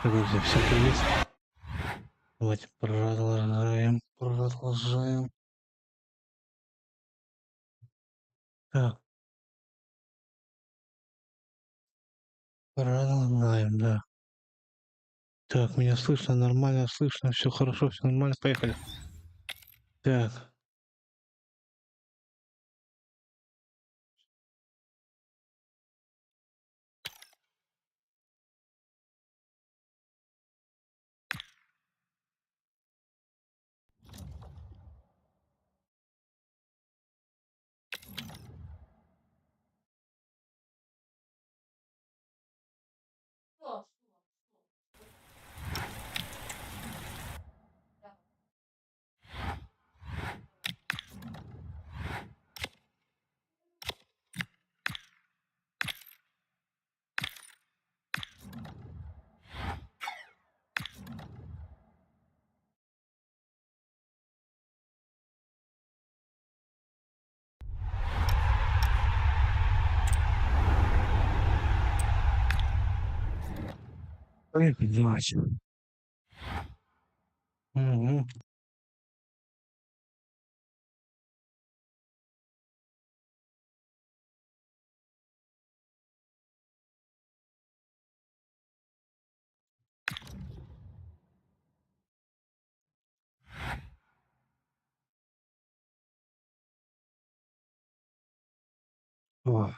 Так, друзья, всем привет. Давайте продолжаем. Так, продолжаем, да. Так, меня слышно, нормально слышно, все хорошо, все нормально, поехали. Так, поехали, давайте. Угу. О,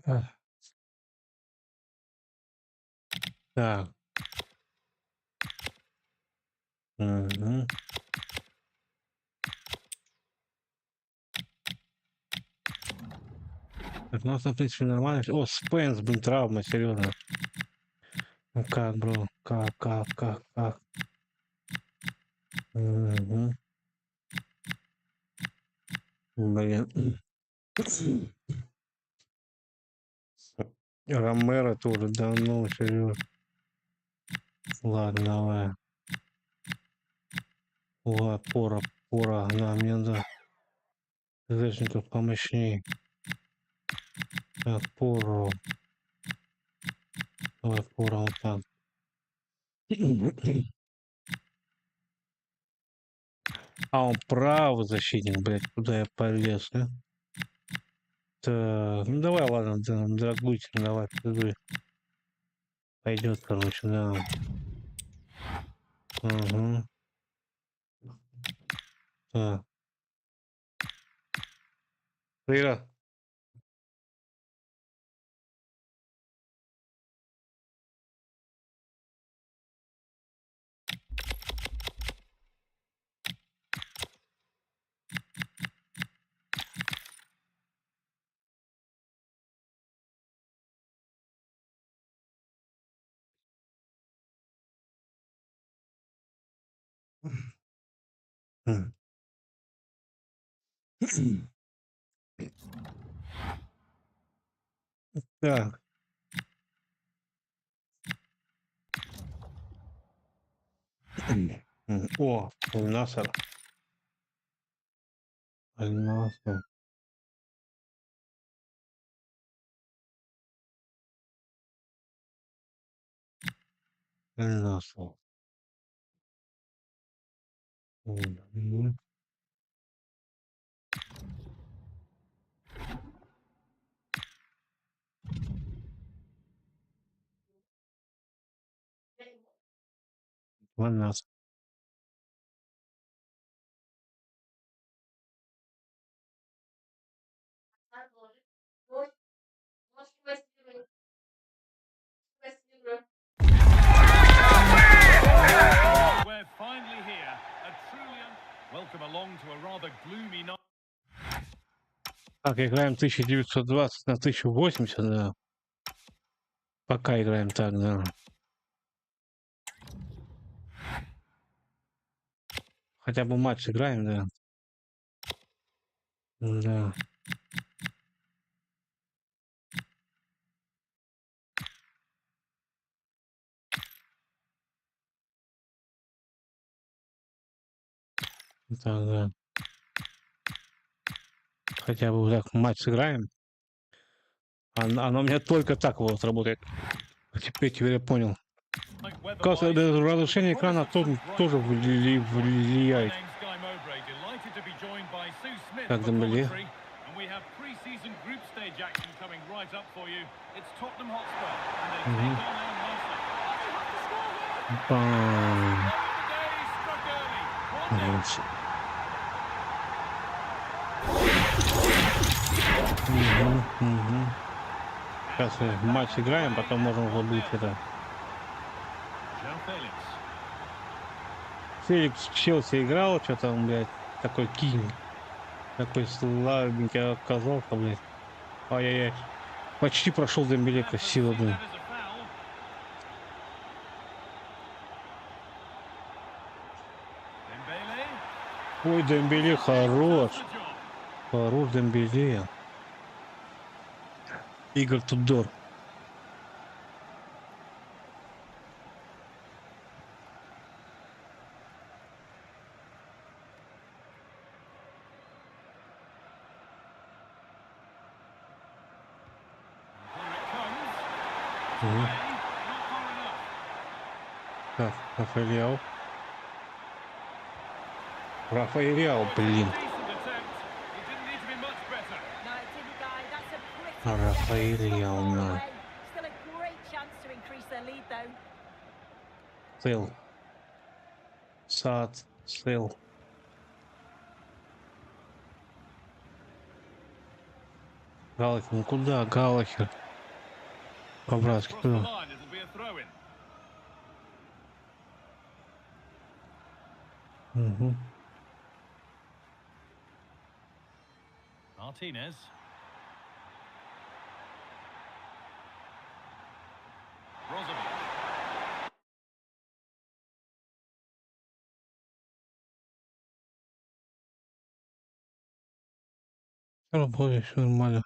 а, так, угу. Так, у нас, в принципе, нормально. О, Спенс, блин, травма, серьезно. Ну как, бро, как? Угу. Блин. Ромеро тоже давно, серьезно. Ладно, давай. Пора, да, мне надо ЗШников помощней. Так, давай пора вот так. А он правый защитник, блядь, куда я полез, а? Так, ну давай, ладно, да, дорогуйте, давай, пиздуй. Пойдет, короче, да. Угу. Так. Привет. Так. О, Насар. Насар. Насар. Насар. We're finally here. A truly welcome along to a rather gloomy night. Так, играем 1920 на 1080, да. Пока играем так, да. Хотя бы матч играем, да. Да. Так, да. хотя бы вот так матч сыграем. Оно у меня только так вот работает. Теперь я понял. Кажется, разрешение экрана тоже влияет. Как Дембеле. Бам. Сейчас матч играем, потом можем забыть это. Феликс в Челси играл, что там, блядь, такой кинг. Такой слабенький оказался, блядь. Ай-яй-яй. Почти прошел Дембеле, красиво, блин. Ой, Дембеле хорош. Хорош Дембеле. Игорь Тудор. Так, Рафаэль, блин. Рафаэль, на. Цел. Сад, цел. Галахер, ну куда, Галахер? По-братски, куда? Угу. Martinez. Работает, все нормально.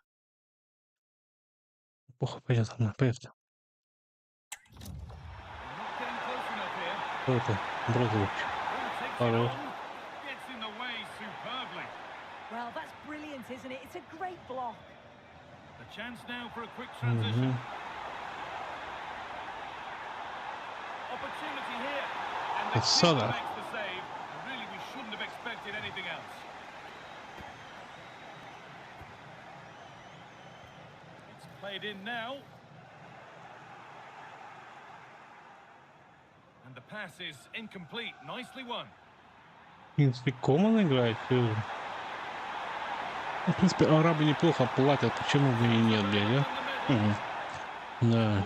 Плохо пойдет она, поехали. Кто это? Брозович. Хорош. Well, that's brilliant, isn't it? It's a great block. A chance now for a quick transition. Opportunity here. And the keeper makes the save. Really, we shouldn't have expected anything else. It's played in now. And the pass is incomplete. Nicely won. В принципе, Коман играет. В принципе, арабы неплохо платят, почему бы и нет, блядь, да? Угу. Да.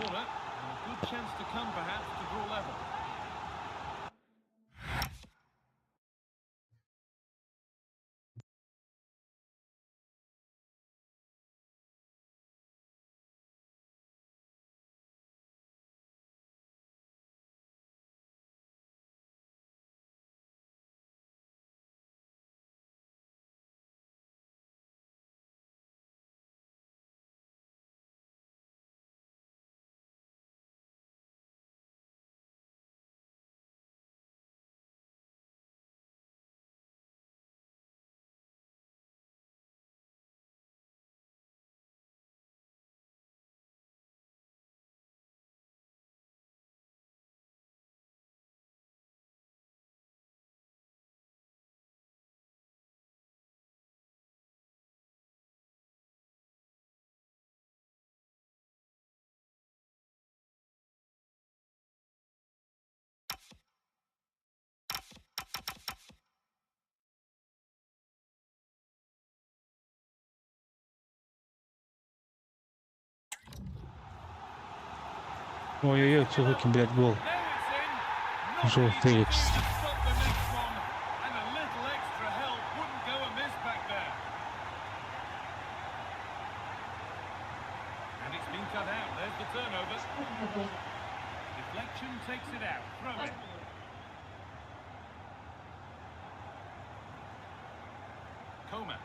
Ой-ой-ой, все-таки, блядь, гол. Желтый. Deflection takes it out. Throw it. Coman.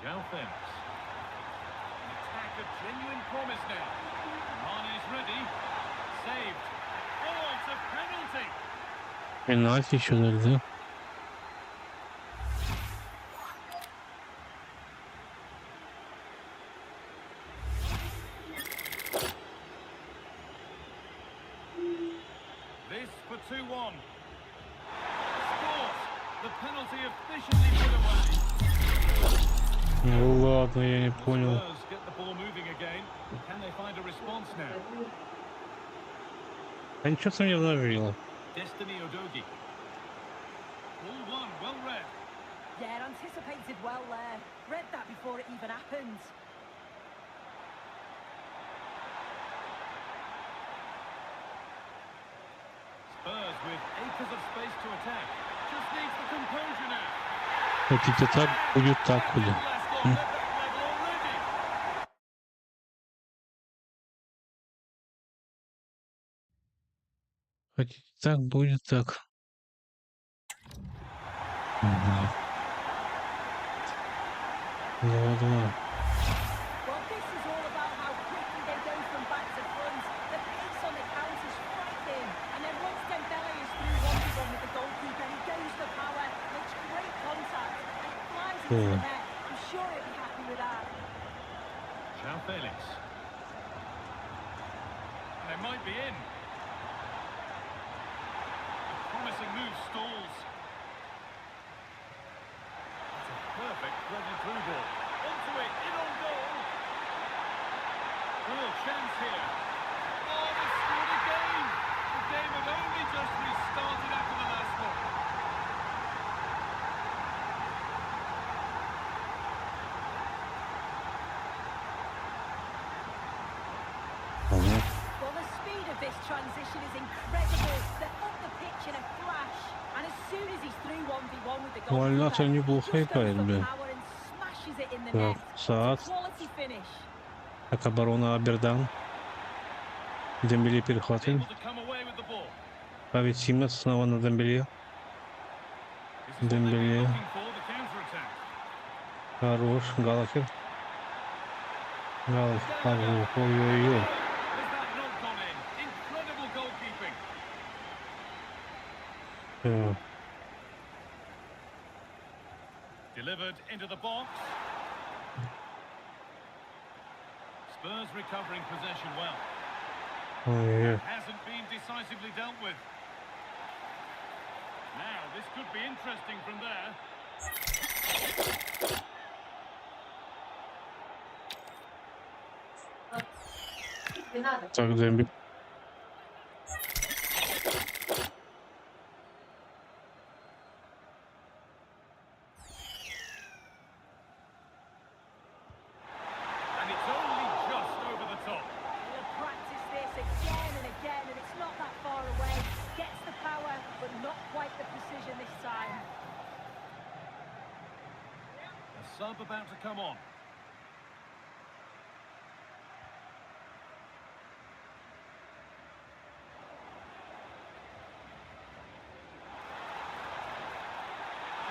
João Felix. Attack of genuine promise now. Mane is ready. Saved. Oh, it's a penalty. Пенальти еще дали, да? for 2-1. Scores. The penalty officially put away. Ну ладно, я не понял. Spurs get the ball moving again. Can they find a response now? А ничего со мной не обновило. Destiny Udogie. Ball one, well read. Yeah, anticipated well there. Read that before it even happened. Spurs with acres of space to attack. Just needs the composure now. Хотите так, будет так, будет. Leicester at that level already. Хотите так, будет так. Ага. 2-2. Well, this is all about how quickly they go from back to front. The pace on the counter is frightening. And then once Dembele is through one-to-one with the goalkeeper, he goes for power, makes great contact, and flies into the net. I'm sure he'll be happy with that. João Felix. They might be in. A promising move stalls. It's a perfect threaded through ball. Onto it, in on goal. Real chance here. Oh, they scored again. The game had only just restarted after the last one. Ага. Well, the speed of this transition is incredible. They're up the pitch in a flash. And as soon as he's through 1v1 with the Ну, Аль-Наср goalkeeper, he неплохо just goes играет, for блин. power and smashes it in the Так, net. It's a Саад. quality finish. Так, оборона Абердан. Дембеле перехватывает. Able to come away with the ball. Павел Симмонс снова на Дембеле. This is what they've been Дембеле. looking for, the counter-attack. Хорош. Галахер. Галахер. Ой-ой-ой. Has that not gone in? Incredible goalkeeping. Delivered into the box. Spurs recovering possession well. Ой-ой-ой. Hasn't been decisively dealt with. Now, this could be interesting from there. Так, Дембеле. And it's only just over the top. He'll practice this again and again, and it's not that far away. Gets the power, but not quite the precision this time. A sub about to come on.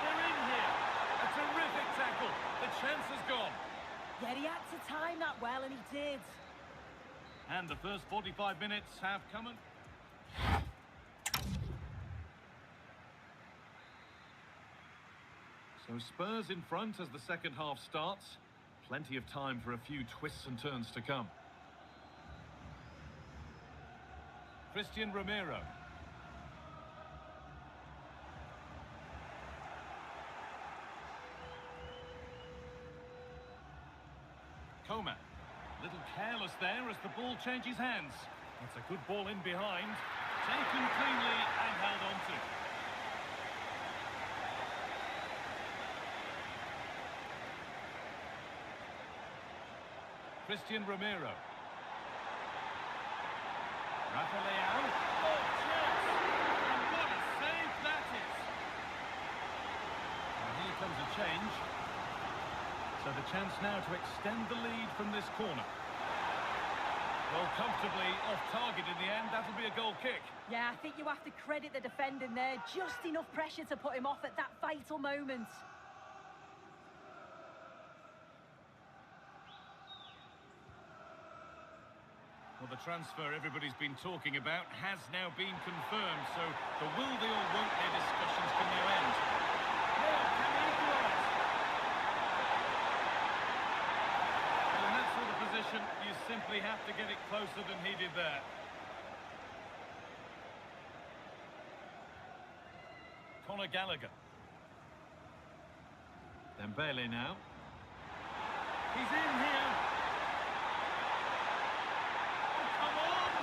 They're in here. A terrific tackle. The chance has gone. Yeah, he had to time that well, and he did. And the first 45 minutes have come and... So Spurs in front as the second half starts. Plenty of time for a few twists and turns to come. Christian Romero. Coman. A little careless there as the ball changes hands. That's a good ball in behind. Taken cleanly and held on to. Christian Romero. Rafael. Oh, chance! And what a save that is! And here comes a change. So the chance now to extend the lead from this corner. Well, comfortably off target in the end. That'll be a goal kick. Yeah, I think you have to credit the defending there. Just enough pressure to put him off at that vital moment. Well, the transfer everybody's been talking about has now been confirmed, so the will they or won't they discussions can now end. Now, can he equalise? Well, in that sort of position, you simply have to get it closer than he did there. Conor Gallagher. Dembele now. He's in here. Oh, come on!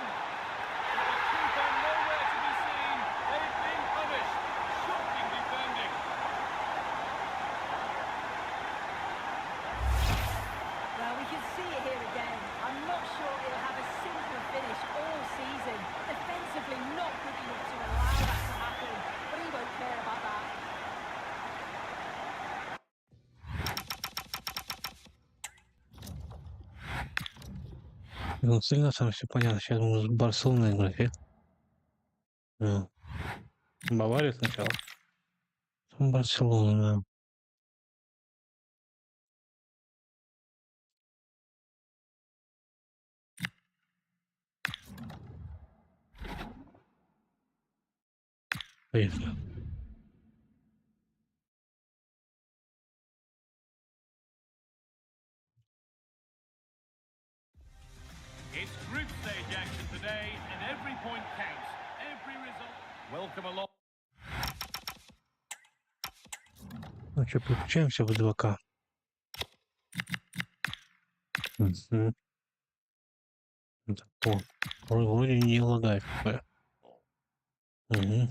The keeper nowhere to be seen. They've been punished. Shocking defending. Well, we can see it here again. I'm not sure he'll have a simple finish all season. Defensively not good enough to allow that to happen, but he won't care about that. Ну, сильно там все понятно. Сейчас будем с Барселоной играть, Ну, Бавария сначала. Потом Барселона, да. Поехали. It's group stage action today, and every point counts. Every result. Welcome along. Ну что, переключаемся в 2К. Мгм. Так, вроде не лагает какое. Угу.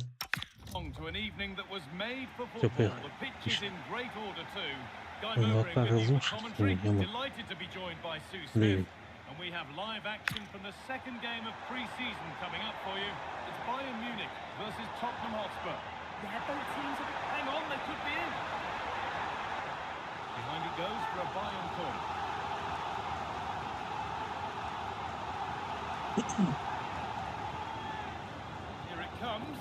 To an evening that was made for Всё, football. поехали. The pitch is in great order too. Guy Ну, Mowbray пока with you for лучше, commentary. чем Delighted to be joined by Sue Smith. Девять. And we have live action from the second game of pre-season coming up for you. It's Bayern Munich versus Tottenham Hotspur. Yeah, both teams are... Hang on, they could be in. Behind it goes for a Bayern corner. Here it comes.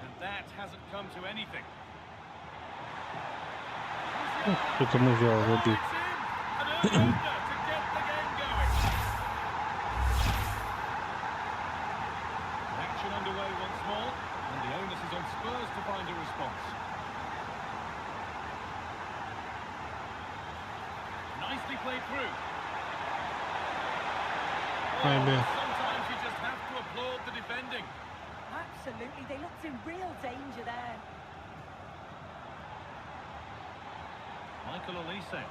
And that hasn't come to anything. Что-то мы взял воды. It's in. An opener to get the game going. Action underway once more, and the onus is on Spurs to find a response. Nicely played through. Ай, бля. Sometimes you just have to applaud the defending. Absolutely, they looked in real danger there. Michael Olise.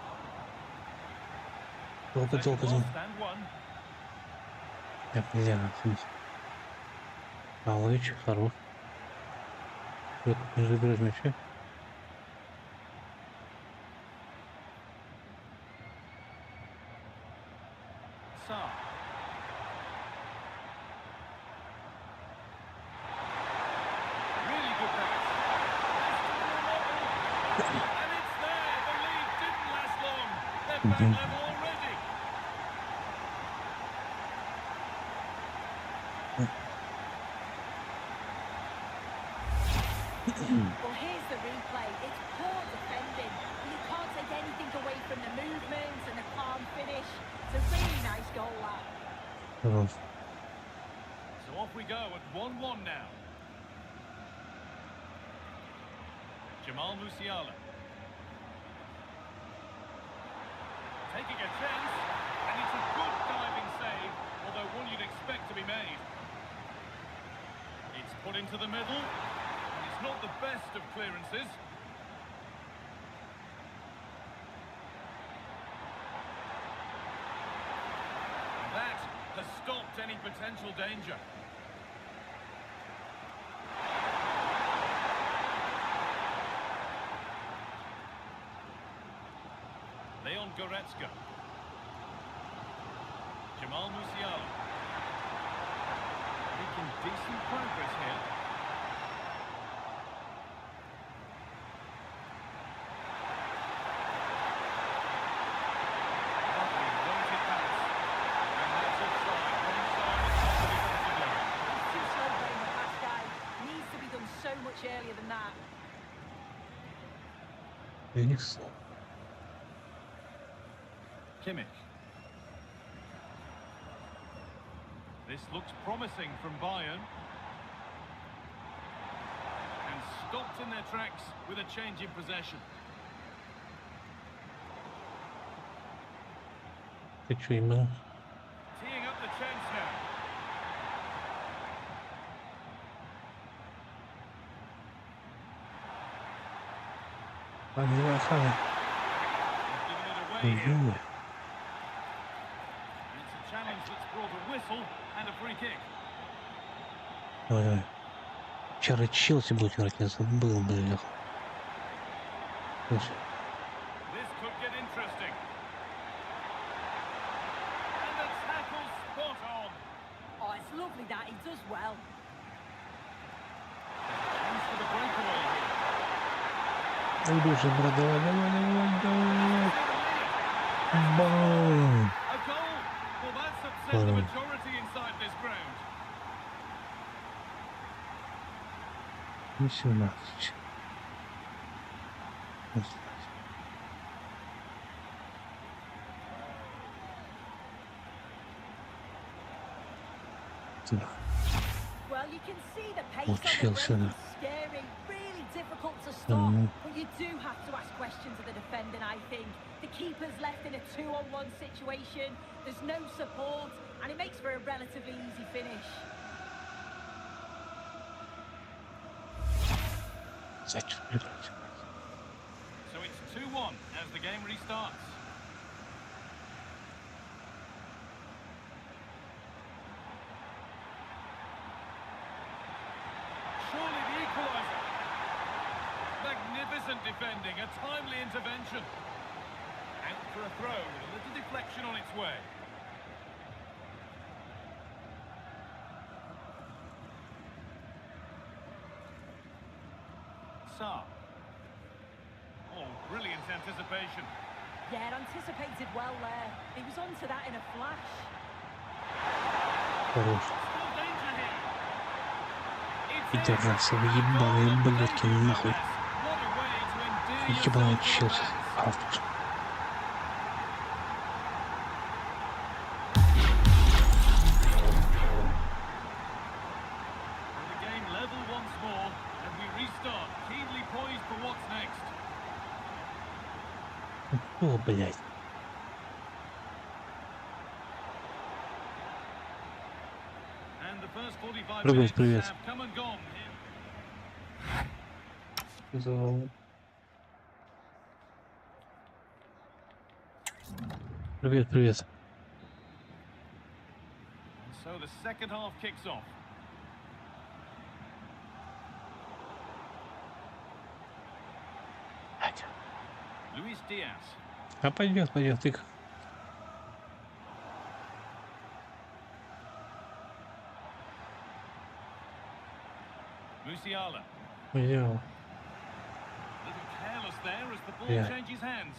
Долго. Stand one. Я бля, Павлович, хорош. Не заберешь мяча. Sarr. Really good pass. And it's there. The lead didn't last long. They're back level already. Well, here's the replay. It's poor defending. You can't take anything away from the movement and the calm finish. It's a really nice goal, that. Хорош. So off we go at 1-1 now. Jamal Musiala. Taking a chance, and it's a good diving save, although one you'd expect to be made. It's put into the middle, and it's not the best of clearances. That has stopped any potential danger. Leon Goretzka. Jamal Musiala. Making decent progress here. Lovely weighted pass. And that's offside. Onside is not the defensive line. It's too slow playing the pass, guy. Needs to be done so much earlier than that. Феникс. Kimmich. This looks promising from Bayern. And stopped in their tracks with a change in possession. Ты что, именно? Teeing up the chance now. Охрана. They've given it away here. Ой-ой. It's a challenge that's brought a whistle and a free kick. Ой-ой. Вчера Челси будет играть, я забыл, блин. Слушай. This could get interesting. And the tackle spot on. Oh, it's lovely that he does well. Chance for the breakaway here. Ой, боже, брат, давай. Бам! A goal. Well, that's upset the Ладно. majority inside this ground. 18. Well, you can see the pace Вот on the Челси, break да. is scary, really difficult to stop. But you do have to ask questions of the defending, I think. The keeper's left in a 2-on-1 situation. There's no support, and it makes for a relatively easy finish. Зачем играть? So it's 2-1 as the game restarts. Surely the equaliser. Magnificent defending, a timely intervention. Out for a throw with a little deflection on its way. Sa. Oh, brilliant anticipation. Yeah, anticipated well there. He was onto that in a flash. Хорош. Still danger here. It's in. Пидорасы, вы ебаные блядки, нахуй. What a way to endear Ебаный yourself to the Челси. fans. Картуш. And the game level once more, and we restart, keenly poised for what's next. О, блядь. And the first 45 Привет, minutes привет. have come and gone here. Привет, привет. And so the second half kicks off. Luis Diaz. А пойдет, ты. Musiala. Пойдем. Little careless there as the ball Yeah. changes hands.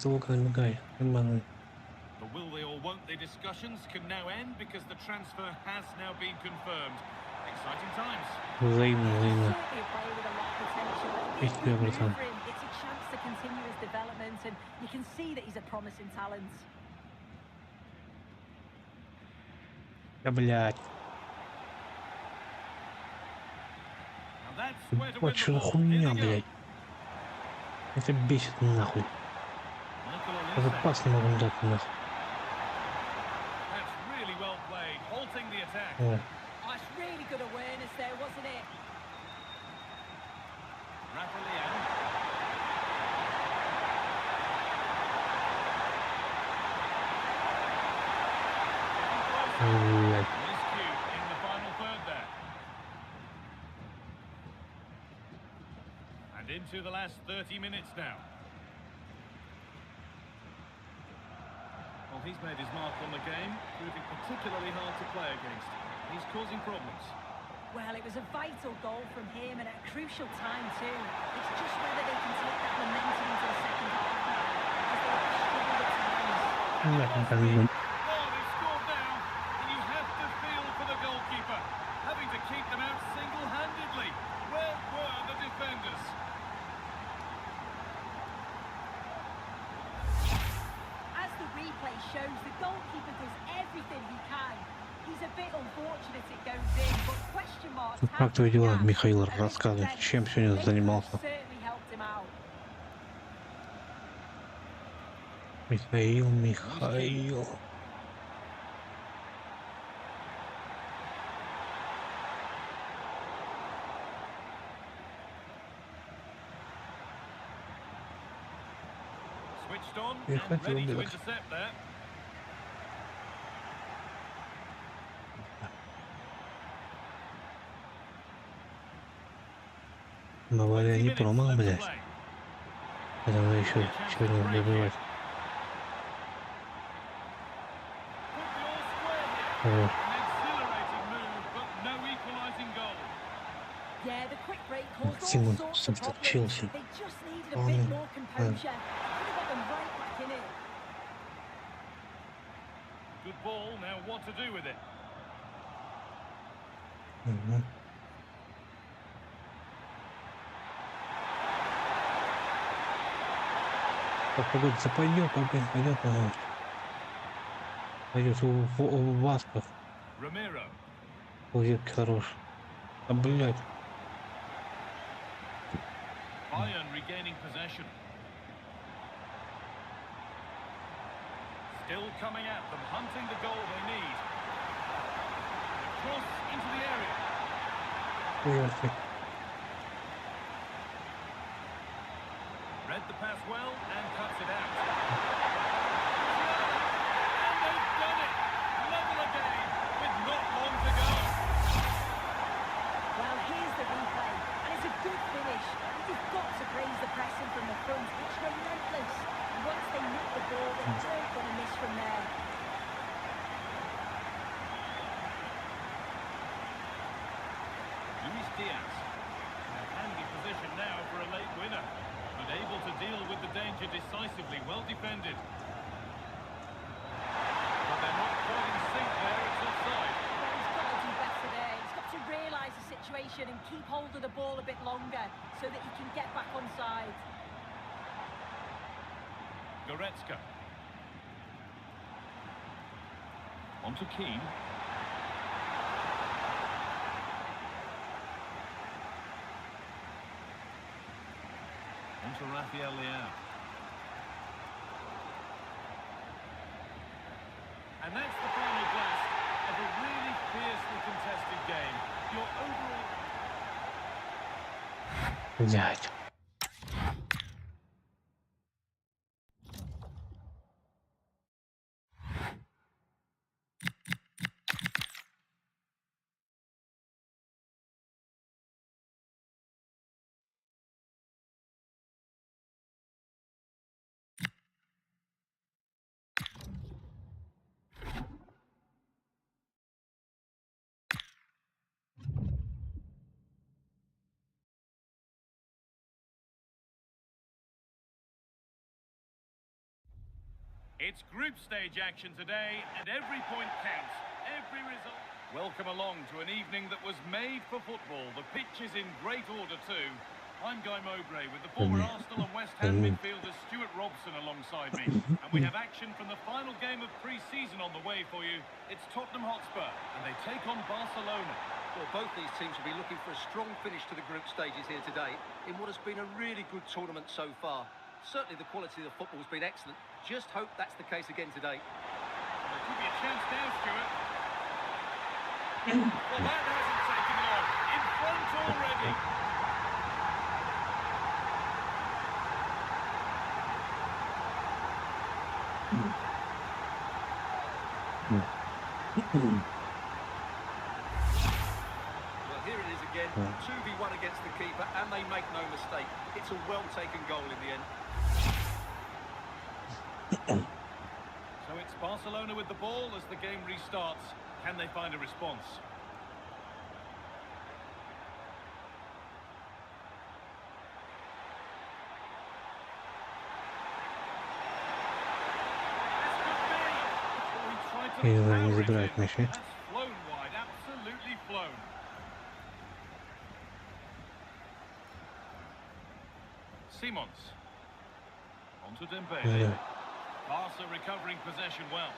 Долго набегай, ебаный. The will they or won't they discussions can now end because the transfer has now been confirmed. Exciting times. Взаимно. Certainly a player with a lot of potential. Их It's тебе, good братан. move for him. It's a chance to continue his development, and you can see that he's a promising talent. Да, блядь. Now that's where to win Вот the что за ball. хуйня, Here they go. блядь. Это бесит нахуй. Michael Даже Olise. пас не могу дать нахуй. That's really well played, halting the attack. О, Oh, it's really good awareness there, wasn't it? Rafa Leão. блядь. Miscue in the final third there. And into the last 30 minutes now. Well, he's made his mark on the game, proving particularly hard to play against. He's causing problems. Well, it was a vital goal from him and at a crucial time too. It's just whether they can take that momentum into the second half now, because they have struggled at times. Нахуй там. Oh, they've scored now, and you have to feel for the goalkeeper, having to keep them out single-handedly. Where were the defenders? As the replay shows, the goalkeeper does everything he can. He's a bit unfortunate it goes in, but question marks have Как твои дела, been Михаил? asked, and Рассказывай, this чем сегодня defence, they занимался? have certainly helped him out. Михаил. switched on Я and хотел ready to бы. intercept there. Бывали 20 не minutes промах, left to блядь. play. Это надо A еще chance to сегодня break добивать. here. Put the all square here. Хорош. An exhilarating move, but no equalising goal. Yeah, the quick break caused all Симон sorts of problems. Челси. They just needed a bit more composure. Could have got them right back in it. Good ball, now what to do with it? Угу. Как погода пойдет, пойдет, ага. Пойдет в Васков. Romero. Узетки хорош. А, блядь. Bayern regaining possession. Still coming at them, hunting the goal they need. Cross into the area. Хуяси. Read the pass well and cuts it out. And they've done it! Level again, with not long to go. Well, here's the replay, and it's a good finish. You've got to praise the pressing from the front. It's relentless. And once they nick the ball, they weren't going to miss from there. Luis Diaz. In a handy position now for a late winner. But able to deal with the danger decisively, well defended. But they're not quite in sync there, it's offside. Well, he's got to do better there. He's got to realise the situation and keep hold of the ball a bit longer so that he can get back on side. Goretzka. On to Keane. On to Rafael Leao. And that's the final blast of a really fiercely contested game. Your overall... Блядь. It's group stage action today, and every point counts. Every result. Welcome along to an evening that was made for football. The pitch is in great order too. I'm Guy Mowbray with the former Arsenal and West Ham midfielder Stuart Robson alongside me. And we have action from the final game of pre-season on the way for you. It's Tottenham Hotspur, and they take on Barcelona. Well, both these teams will be looking for a strong finish to the group stages here today in what has been a really good tournament so far. Certainly the quality of the football has been excellent. Just hope that's the case again today. There could be a chance now, Stuart. Well, that hasn't taken long. In front already. Well, here it is again. 2v1 against the keeper, and they make no mistake. It's a well-taken goal in the end. So it's Barcelona with the ball as the game restarts. Can they find a response? И не забирает мячи. That's flown wide, absolutely flown. Simons. On to Dembele. Да. Barca recovering possession well.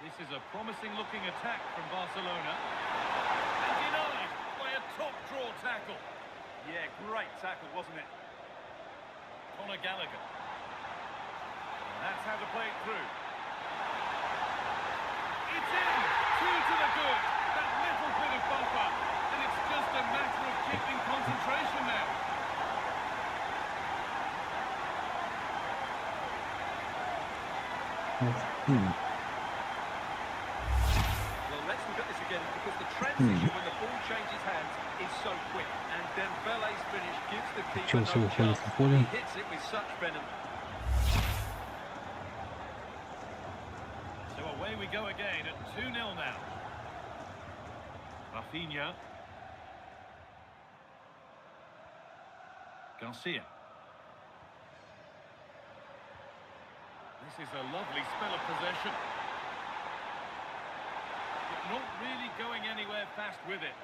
This is a promising looking attack from Barcelona. And denied by a top draw tackle. Yeah, great tackle, wasn't it? Conor Gallagher. And that's how to play it through. It's in! Two to the good. That little bit of bumper, and it's just a matter of keeping concentration now. Well, let's look at this again because the transition when the ball changes hands is so quick. And Dembele's finish gives the keeper no chance. He hits it with such venom. So away we go again at 2-0 now. Rafinha. Garcia. This is a lovely spell of possession. But not really going anywhere fast with it.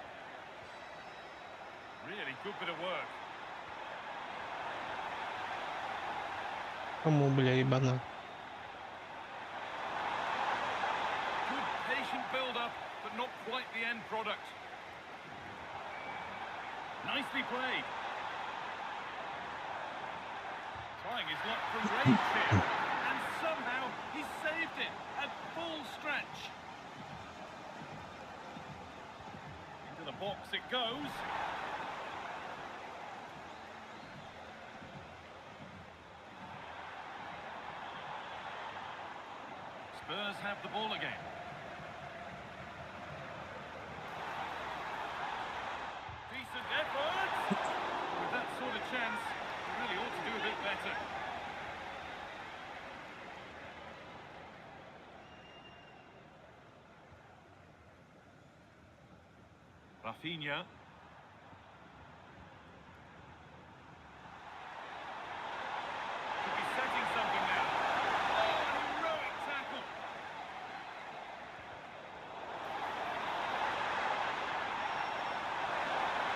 Really good bit of work. Кому, бля, ебана? Good patient build-up, but not quite the end product. Nicely played. Trying his luck from range here. And somehow he saved it at full stretch. Into the box it goes. Spurs have the ball again. Decent effort. With that sort of chance, he really ought to do a bit better. Rafinha. Could be setting something now. Oh, heroic tackle.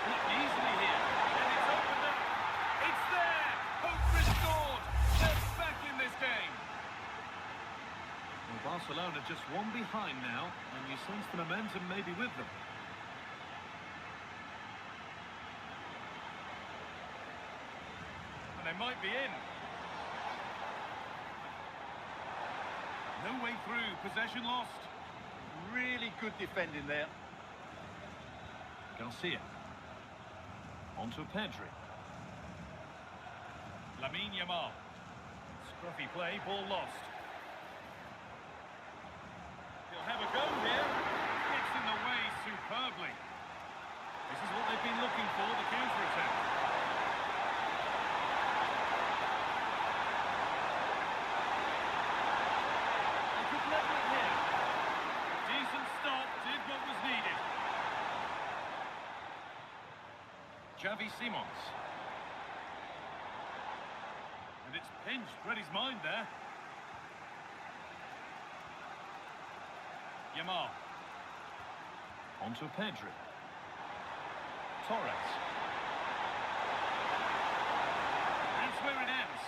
Not easily here. And it's opened up. It's there. Hope restored. They're back in this game. Well, Barcelona just one behind now, and you sense the momentum maybe with them. And they might be in. No way through. Possession lost. Really good defending there. Garcia. Onto Pedri. Lamine Yamal. Scruffy play, ball lost. He'll have a go here. Gets in the way superbly. This is what they've been looking for, the counter-attack. They could level it here. Decent stop, did what was needed. Xavi Simons. And it's pinched, read his mind there. Yamal. Onto Pedri. Torres. That's where it ends.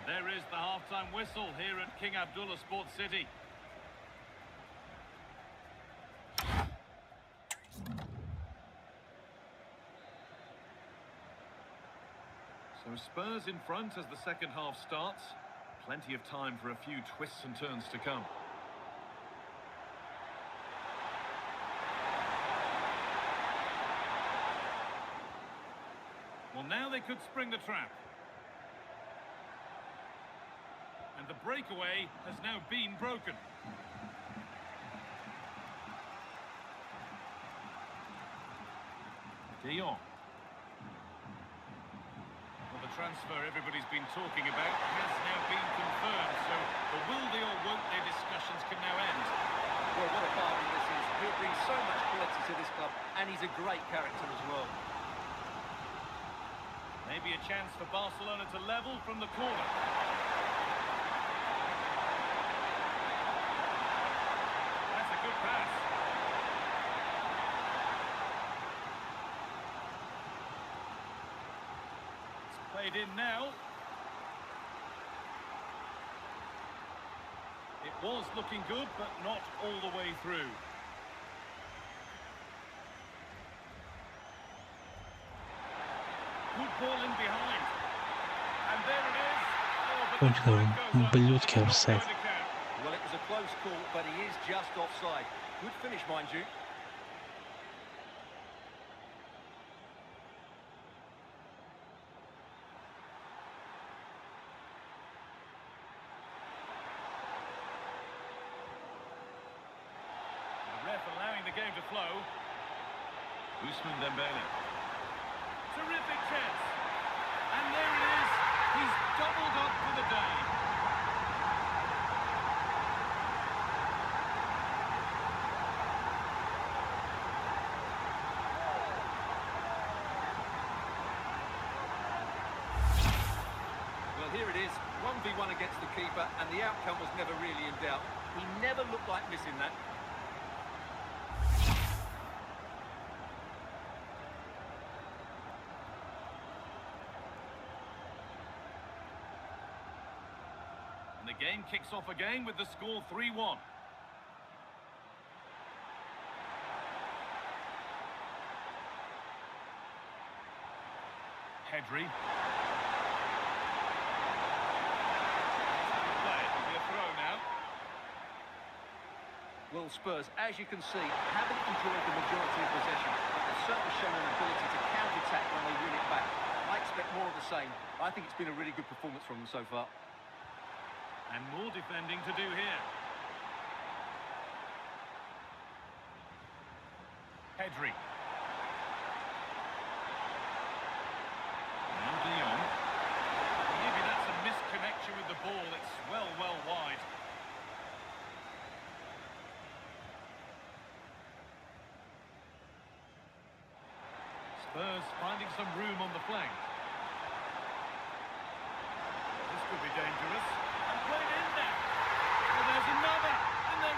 There is the half-time whistle here at King Abdullah Sports City. So Spurs in front as the second half starts. Plenty of time for a few twists and turns to come. Well, now they could spring the trap. And the breakaway has now been broken. De Jong. Well, the transfer everybody's been talking about has now been confirmed, so the will they or won't they discussions can now end. Well, what a bargain this is. He'll bring so much quality to this club, and he's a great character as well. Maybe a chance for Barcelona to level from the corner. That's a good pass. It's played in now. It was looking good, but not all the way through. Good ball in behind. And there it is. Oh, but the flag goes up. Блюдки Not офсайд. going to count. Well, it was a close call, but he is just offside. Good finish, mind you. Allowing the game to flow. Ousmane Dembele. Terrific chance. And there it is. He's doubled up for the day. Well, here it is. 1v1 against the keeper, and the outcome was never really in doubt. He never looked like missing that. The game kicks off again with the score 3-1. Pedri. It'll be a throw now. Well, Spurs, as you can see, haven't enjoyed the majority of possession, but they've certainly shown an ability to counter-attack when they win it back. I expect more of the same. I think it's been a really good performance from them so far. And more defending to do here. Pedri. Now De Jong. Maybe that's a misconnection with the ball. It's well wide. Spurs finding some room on the flank. This could be dangerous. And played in there. Well, there's another. And then...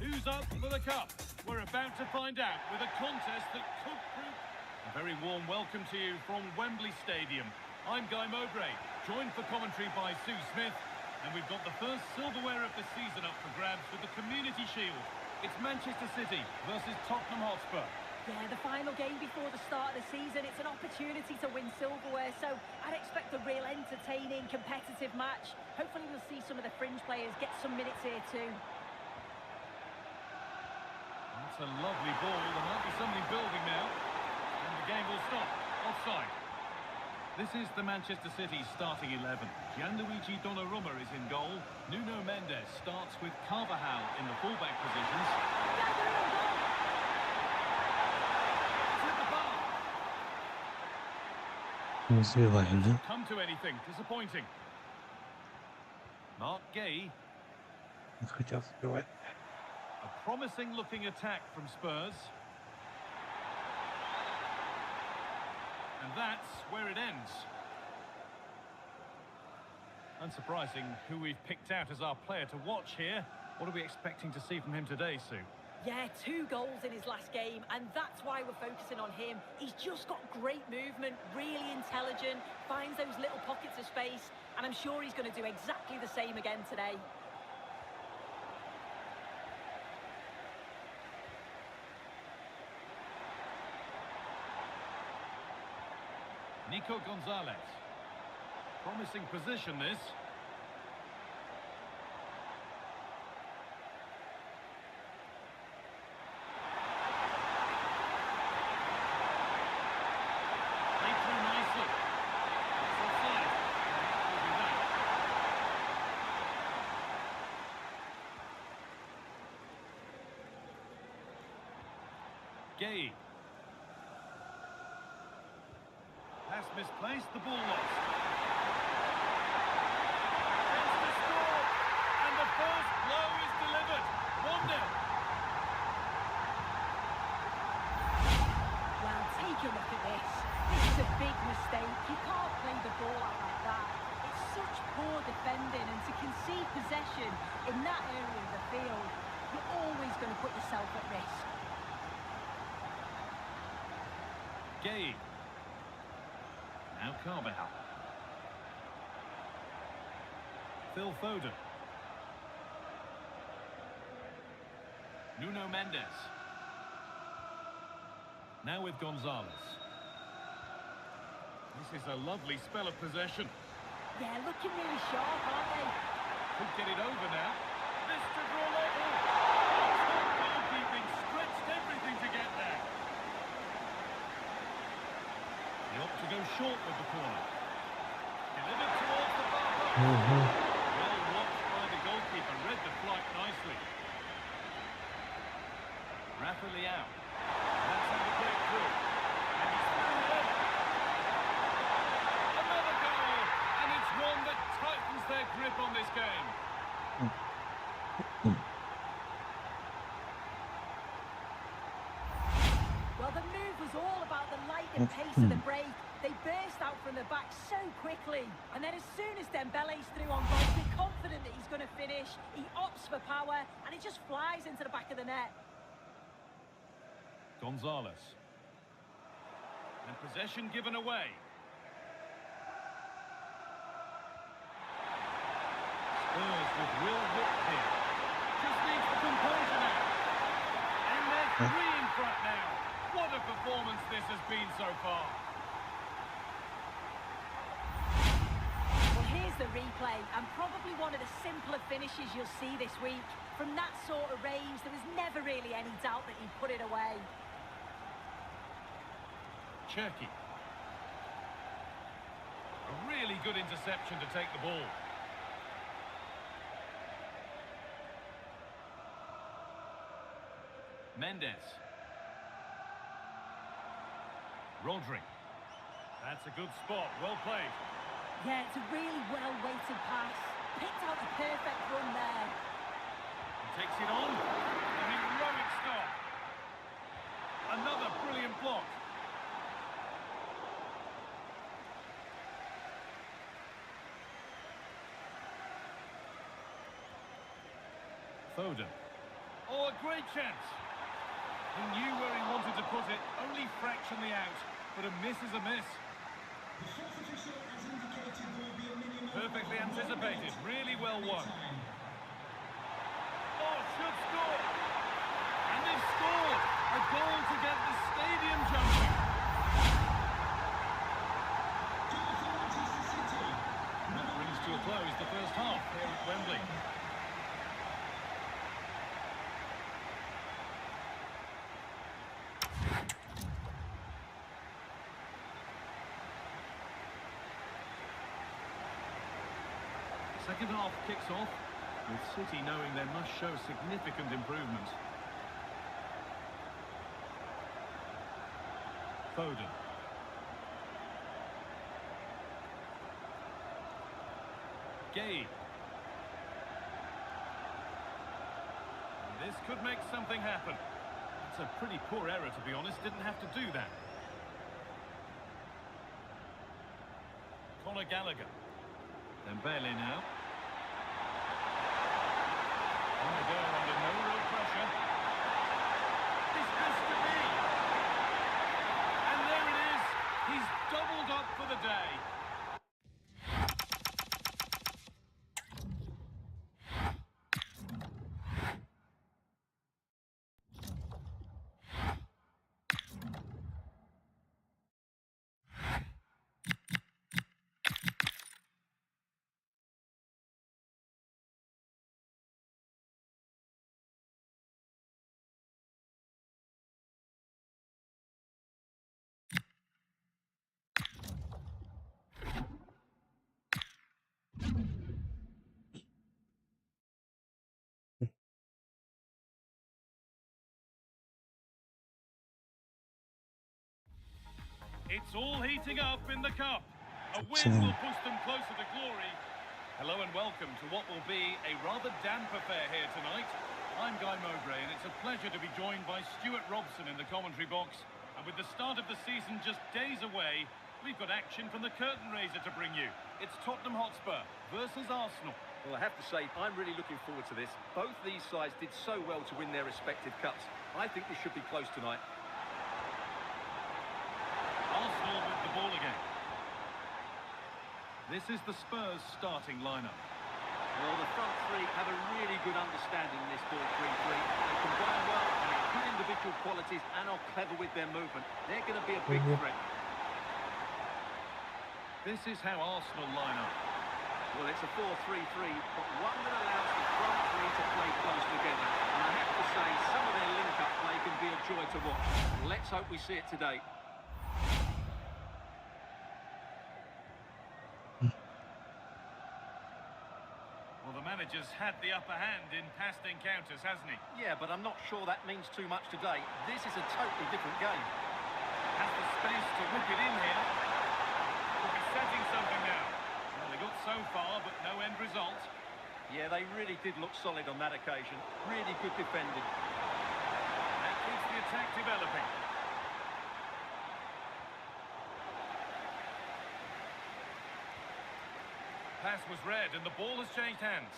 Who's up for the cup? We're about to find out with a contest that could prove... A very warm welcome to you from Wembley Stadium. I'm Guy Mowbray, joined for commentary by Sue Smith, and we've got the first silverware of the season up for grabs with the Community Shield. It's Manchester City versus Tottenham Hotspur. Yeah, the final game before the start of the season. It's an opportunity to win silverware, so I'd expect a real entertaining, competitive match. Hopefully we'll see some of the fringe players get some minutes here too. That's a lovely ball. There might be something building now. And the game will stop. Offside. This is the Manchester City starting 11. Gianluigi Donnarumma is in goal. Nuno Mendes starts with Carvajal in the fullback positions. Называют, Come to anything. Disappointing. Mark Gay. хотел забивать. A promising looking attack from Spurs. And that's where it ends. Unsurprising who we've picked out as our player to watch here. What are we expecting to see from him today, Sue? Yeah, 2 goals in his last game, and that's why we're focusing on him. He's just got great movement, really intelligent, finds those little pockets of space, and I'm sure he's going to do exactly the same again today. Nico Gonzalez. Promising position, this. Played through nicely. It's offside. Will be that. Gay. Pass misplaced, the ball lost. Chance to score, and the first blow is delivered. 1-0. Take a look at this. This is a big mistake. You can't play the ball out like that. It's such poor defending, and to concede possession in that area of the field, you're always going to put yourself at risk. Gay. Now Carvajal. Phil Foden. Nuno Mendes. Now with Gonzalez. This is a lovely spell of possession. Yeah, looking really sharp, aren't they? Could get it over now. This to draw level. Goalkeeping stretched everything to get there. He ought to go short with the corner. Delivered towards the bar. Well watched by the goalkeeper. Read the flight nicely. Rafa Leao. That's how to break through. And he's through there. Another goal. And it's one that tightens their grip on this game. Well, the move was all about the light and pace of the break. They burst out from the back so quickly. And then as soon as Dembele's through on goal, they're confident that he's going to finish. He opts for power, and it just flies into the back of the net. Gonzalez. And possession given away. Spurs with real width here. Just needs the composure now. And they're 3 in front now. What a performance this has been so far. Well, here's the replay, and probably one of the simpler finishes you'll see this week. From that sort of range, there was never really any doubt that he'd put it away. Cherky. A really good interception to take the ball. Mendes. Rodri. That's a good spot. Well played. Yeah, it's a really well-weighted pass. Picked out the perfect run there. He takes it on. An heroic stop. Another brilliant block. Foden. Oh, a great chance. He knew where he wanted to put it, only fractionally out, but a miss is a miss. Perfectly anticipated, really well won. Oh, should score. And they've scored. A goal to get the stadium jumping. And that brings to a close the first half here at Wembley. Second half kicks off, with City knowing they must show significant improvement. Foden. Gay. This could make something happen. It's a pretty poor error, to be honest. Didn't have to do that. Conor Gallagher. Dembele now. On the go under no real pressure. This has to be. And there it is. He's doubled up for the day. It's all heating up in the cup. A win will push them closer to glory. Hello and welcome to what will be a rather damp affair here tonight. I'm Guy Mowbray, and it's a pleasure to be joined by Stuart Robson in the commentary box. And And with the start of the season just days away, we've got action from the curtain raiser to bring you. It's Tottenham Hotspur versus Arsenal. Well, I have to say, I'm really looking forward to this. Both these sides did so well to win their respective cups. I think this should be close tonight. Arsenal with the ball again. This is the Spurs starting lineup. Well, the front three have a really good understanding in this 4-3-3. They combine well, and have good individual qualities and are clever with their movement. They're going to be a big threat. This is how Arsenal line up. Well, it's a 4-3-3, but one that allows the front three to play close together. And I have to say, some of their link-up play can be a joy to watch. Let's hope we see it today. Well, the manager's had the upper hand in past encounters, hasn't he? Yeah, but I'm not sure that means too much today. This is a totally different game. Has the space to whip it in here. Could be setting something now. Well, they got so far, but no end result. Yeah, they really did look solid on that occasion. Really good defending. That keeps the attack developing. Pass was read and the ball has changed hands.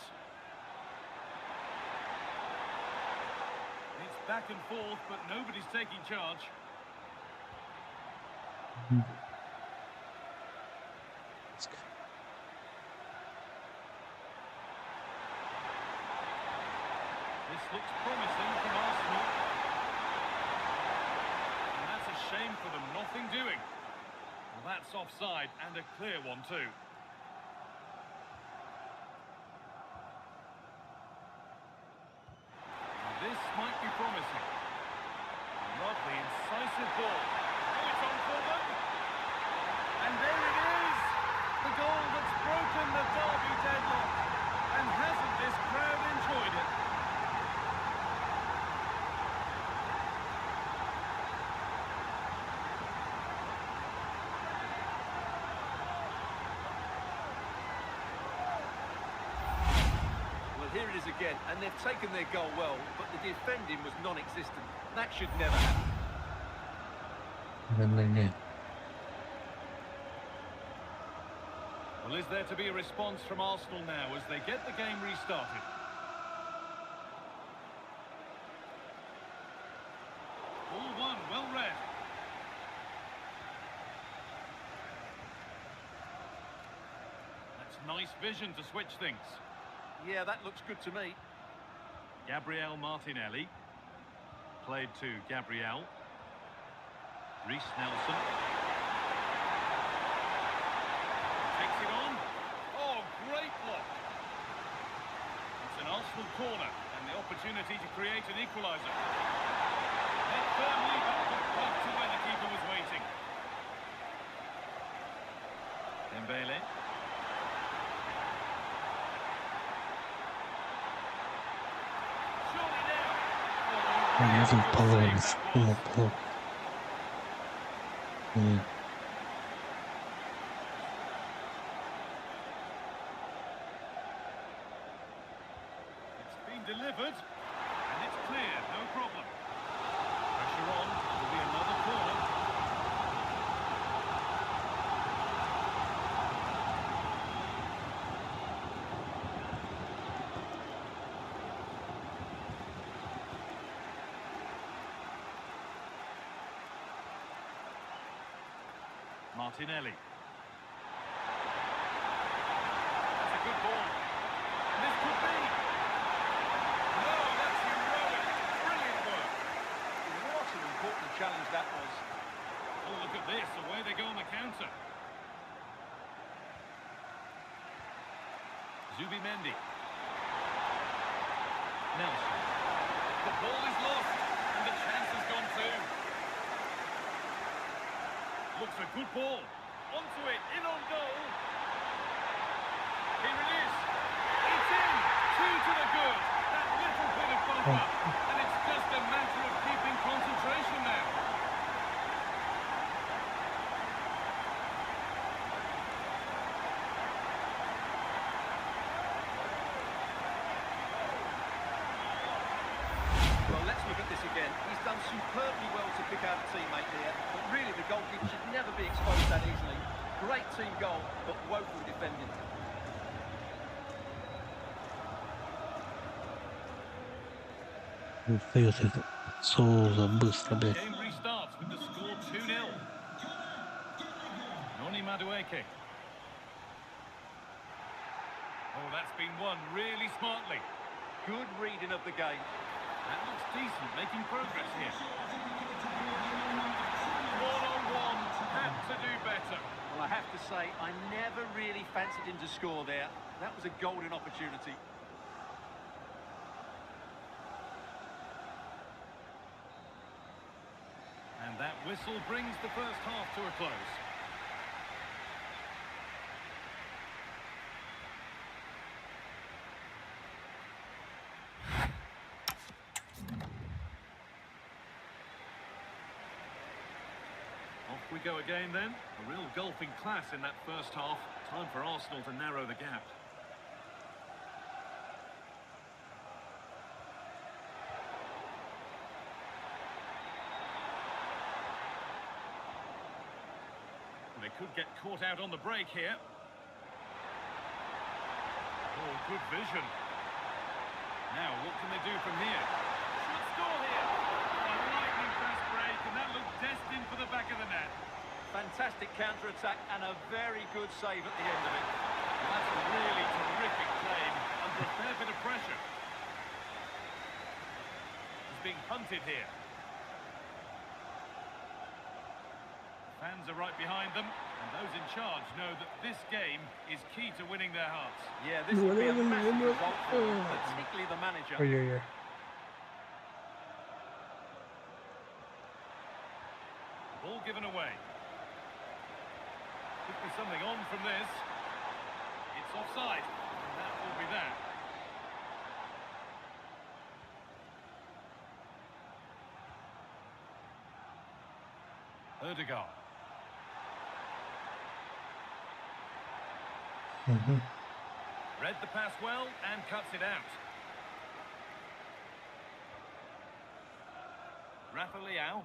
It's back and forth, but nobody's taking charge. This looks promising from Arsenal. And that's a shame for them, nothing doing. Well, that's offside and a clear one too. This might be promising. Lovely, incisive ball. Oh, it's on for them. And there it is. The goal that's broken the derby deadlock. And hasn't this crowd enjoyed it? Here it is again, and they've taken their goal well, but the defending was non-existent. That should never happen. Well, is there to be a response from Arsenal now as they get the game restarted? Ball one, well read. That's nice vision to switch things. Yeah, that looks good to me. Gabriel Martinelli. Played to Gabriel. Reece Nelson. Takes it on. Oh, great block. It's an Arsenal corner and the opportunity to create an equaliser. Then firmly back to where the keeper was waiting. Dembele. Он один половец. Ну, плохо. Нет. It's been delivered, and it's clear, no problem. Pressure on, it'll be another corner. Martinelli. That's a good ball. And this could be. No, that's heroic. Brilliant work. What an important challenge that was. Oh, look at this. Away they go on the counter. Zubimendi. Nelson. The ball is lost, and the chance has gone too. Looks a good ball. Onto it, in on goal. Here it is. It's in. 2 to the good. That little bit of bump up. And it's just a matter of keeping concentration now. Well, let's look at this again. He's done superbly well to pick out a teammate here, but really the goalkeeper should never be exposed that easily. Great team goal, but woefully defended. Соуза быстро, блядь. Game restarts with the score 2-0. Noni Madueke. Oh, that's been won really smartly. Good reading of the game. That looks decent, making progress here. One-on-one, had to do better. Well, I have to say, I never really fancied him to score there. That was a golden opportunity. And that whistle brings the first half to a close. Off we go again then. A real golfing class in that first half. Time for Arsenal to narrow the gap. They could get caught out on the break here. Oh, good vision. Now, what can they do from here? Should score here. A lightning fast break, and that looked destined for the back of the net. Fantastic counter-attack and a very good save at the end of it. Well, that's a really terrific claim under a fair bit of pressure. He's being hunted here. Fans are right behind them, and those in charge know that this game is key to winning their hearts. Yeah, this would be a massive result for them, particularly the manager. Ой-ой-ой. Ball given away. Could be something on from this. It's offside, and that will be that. Ødegaard. Read the pass well and cuts it out. Rafa Leao.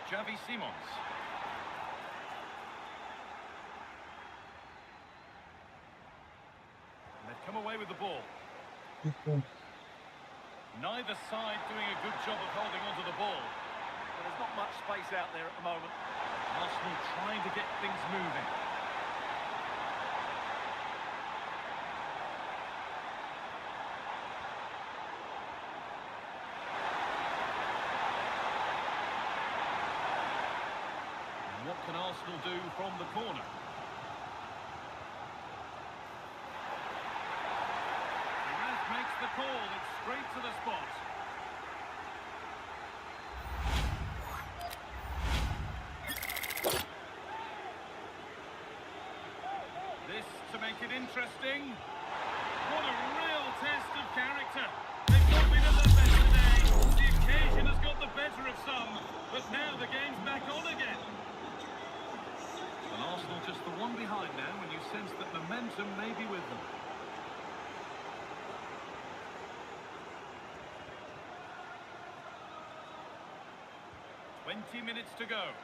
Xavi Simons. And they've come away with the ball. Neither side doing a good job of holding onto the ball. But there's not much space out there at the moment. Arsenal trying to get things moving. And what can Arsenal do from the corner? The ref makes the call. It's straight to the spot. This to make it interesting. What a real test of character. They've not been at their best today. The occasion has got the better of some, but now the game's back on again. And Arsenal just the one behind now when you sense that momentum may be with them. "20 minutes to go.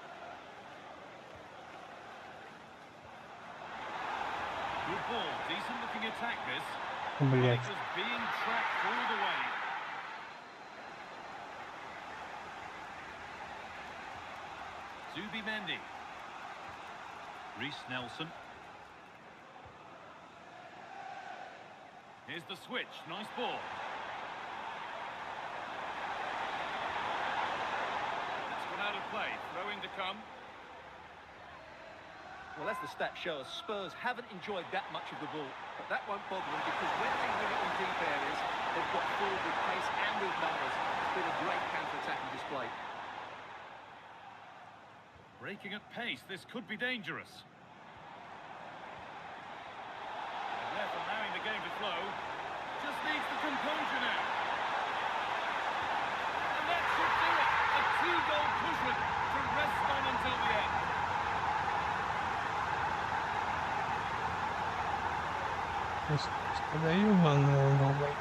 Good ball, decent looking attack this. Блять. It was being tracked all the way. Zubimendi. Reece Nelson. Here's the switch, nice ball. That's gone out of play, throw-in to come. Well, as the stats show us, Spurs haven't enjoyed that much of the ball. But that won't bother them because when they win it in deep areas, they've got forward with pace and with numbers. It's been a great counter-attacking display. Breaking at pace, this could be dangerous. The ref allowing the game to flow. Just needs the composure now. And that should do it. A two-goal cushion to rest on until the end. Подаю ванну новой.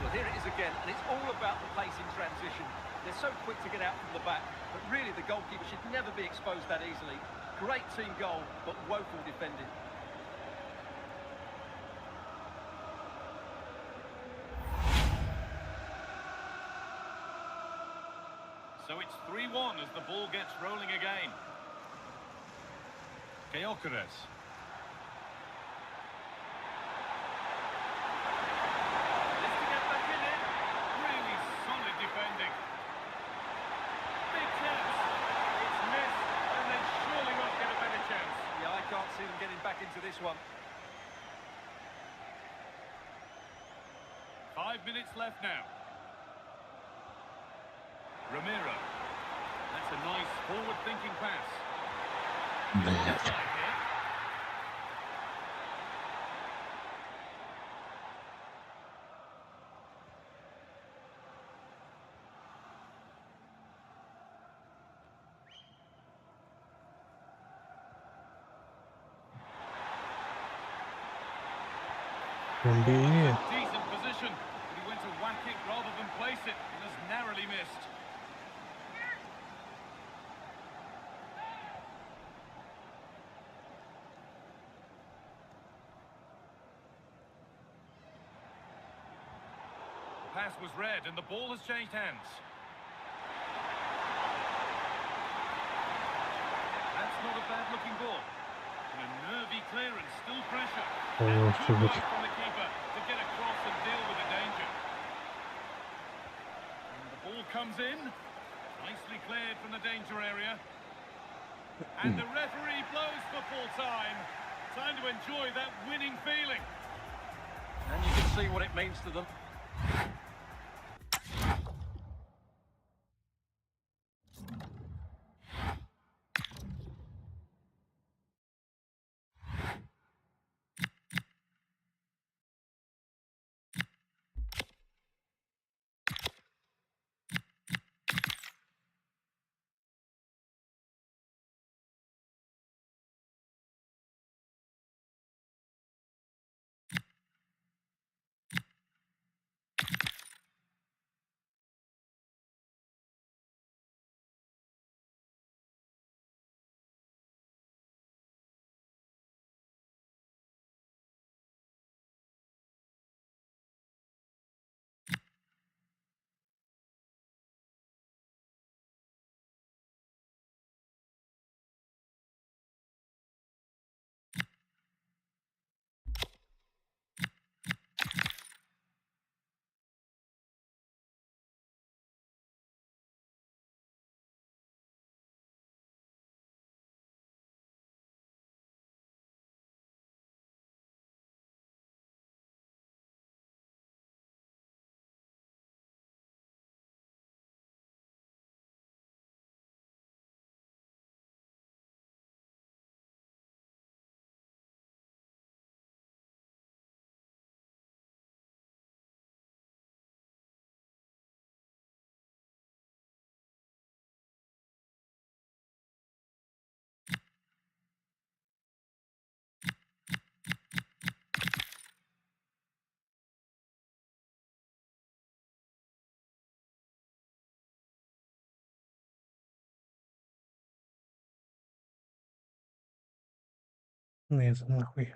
Well, here it is again, and it's all about the pace in transition. They're so quick to get out from the back, but really the goalkeeper should never be exposed that easily. Great team goal, but woeful defending. So it's 3-1 as the ball gets rolling again. Karyeras. See them getting back into this one. 5 minutes left now. Ramiro. That's a nice forward-thinking pass. Блять. Decent position, but he went to whack it rather than place it, and has narrowly missed. The pass was read, and the ball has changed hands. That's not a bad-looking ball. And a nervy clearance, still pressure. And good work from the keeper to get across and deal with the danger. And the ball comes in, nicely cleared from the danger area. And the referee blows for full time. Time to enjoy that winning feeling. And you can see what it means to them. Ну это нахуй.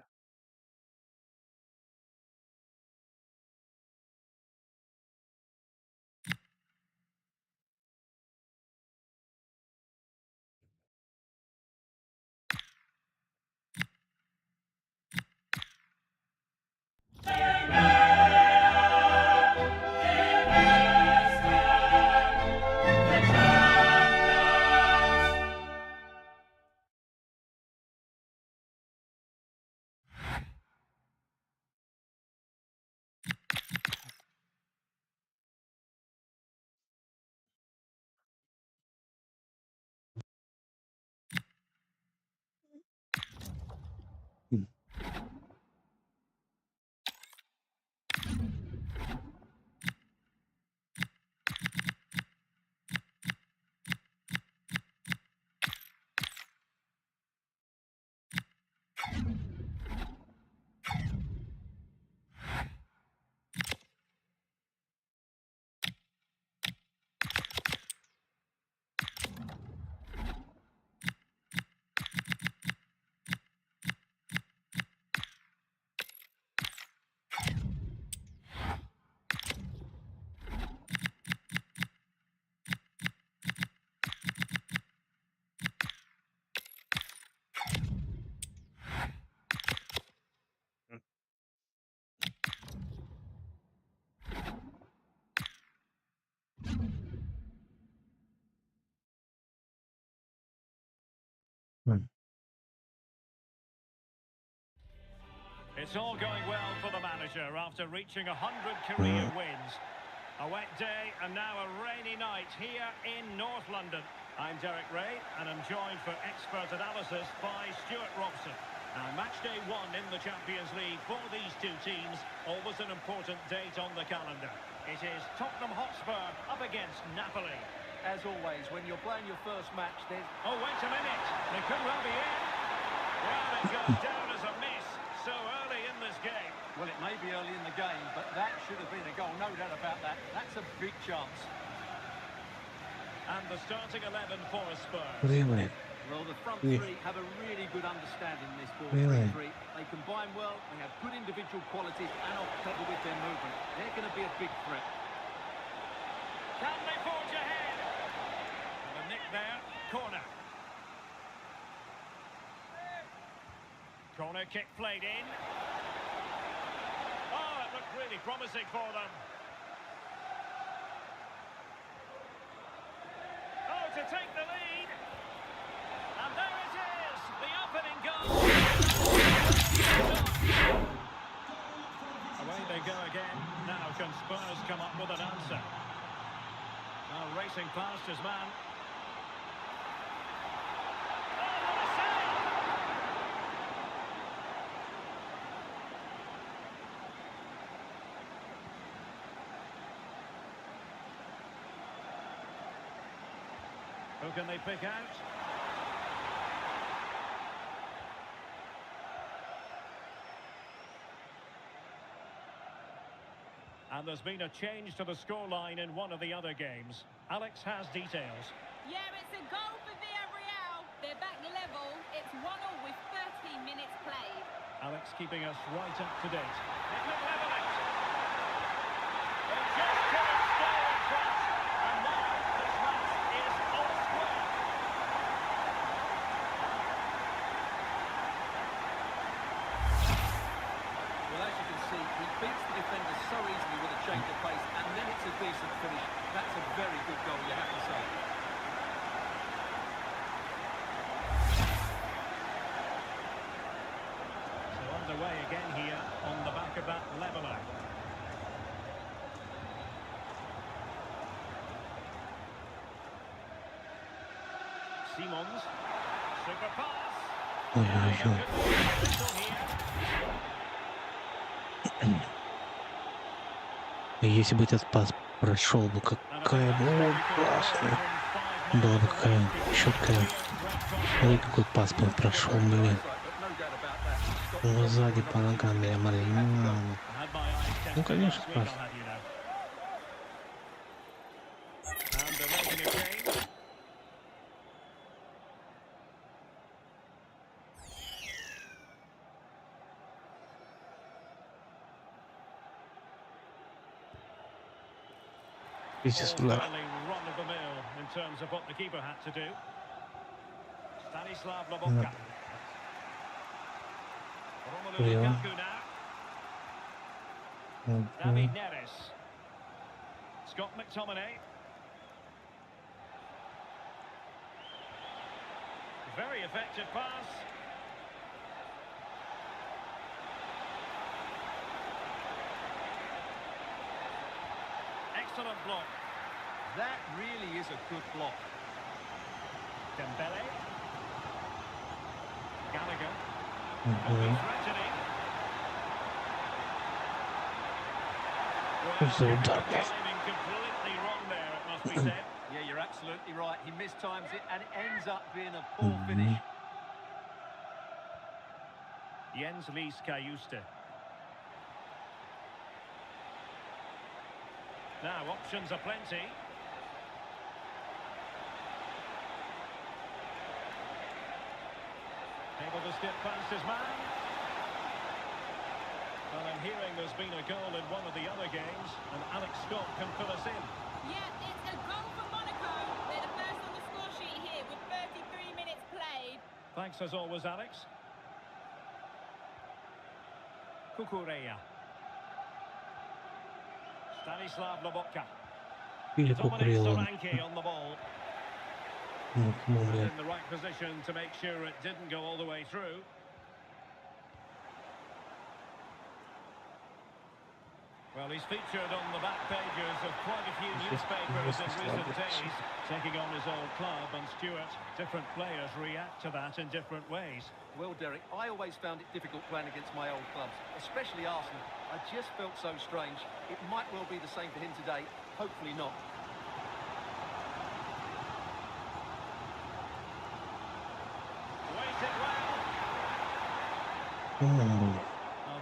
М. It's all going well for the manager after reaching 100 career wins. A wet day and now a rainy night here in North London. I'm Derek Ray and I'm joined for expert analysis by Stuart Robson. Now, match day 1 in the Champions League for these two teams, always an important date on the calendar. It is Tottenham Hotspur up against Napoli. As always, when you're playing your first match, there's... Oh, wait a minute. They could well be in. Well, it goes down as a miss so early in this game. Well, it may be early in the game, but that should have been a goal, no doubt about that. That's a big chance. And the starting 11 for Spurs. Really? Well, the front Yeah. three have a really good understanding in this 4-3-3. Really? They combine well, they have good individual qualities and are clever with their movement. They're going to be a big threat. Can they forge ahead? And a nick there, corner. Corner kick played in. Oh, it looked really promising for them. Oh, to take the lead. And there it is, the opening goal. Away they go again. Now can Spurs come up with an answer? Now racing past his man. Oh, what a save! Who can they pick out? And there's been a change to the scoreline in one of the other games. Alex has details. Yeah, it's a goal for Villarreal. They're back level. It's 1-1 with 13 minutes played. Alex keeping us right up to date. It could level it. They just couldn't stay in front. And now this match is all square. Well, as you can see, he beats the defender so easily with a change of pace, and then it's a decent finish. That's a very good goal, you have to say. So underway again here on the back of that leveller. Simons. Super pass. Ой-ой-ой. Если бы этот пас прошел бы, какая бы классная была бы, какая четкая. Смотри, какой пас бы прошел, блин. Ну, сзади по ногам, бля, блин. Ну, конечно, пас. This is love. Run of the mill in terms of what the keeper had to do. Stanislav Lobotka. Romelu Yeah. Lukaku now. David Neres. Scott McTominay. Very effective pass. Excellent block. That really is a good block. Dembele. Gallagher. Мгм. Threatening. Что за удар, блядь? Timing completely wrong there, it must be said. Yeah, you're absolutely right. He mistimes it, and it ends up being a poor finish. Jens Lees Kajuste. Now, options are plenty. Able to skip past his man. Well, I'm hearing there's been a goal in one of the other games, and Alex Scott can fill us in. Yeah, it's a goal for Monaco. They're the first on the score sheet here with 33 minutes played. Thanks as always, Alex. Kukureya. Stanislav Lobotka. Или Dominic кукурела. Solanke on the ball. Ну, Was блядь. in the right position to make sure it didn't go all the way through. Well, he's featured on the back pages of quite a few newspapers in recent days, taking on his old club, and Stuart, different players react to that in different ways. Well, Derek, I always found it difficult playing against my old clubs, especially Arsenal. I just felt so strange. It might well be the same for him today. Hopefully not. Weighted well. Ну,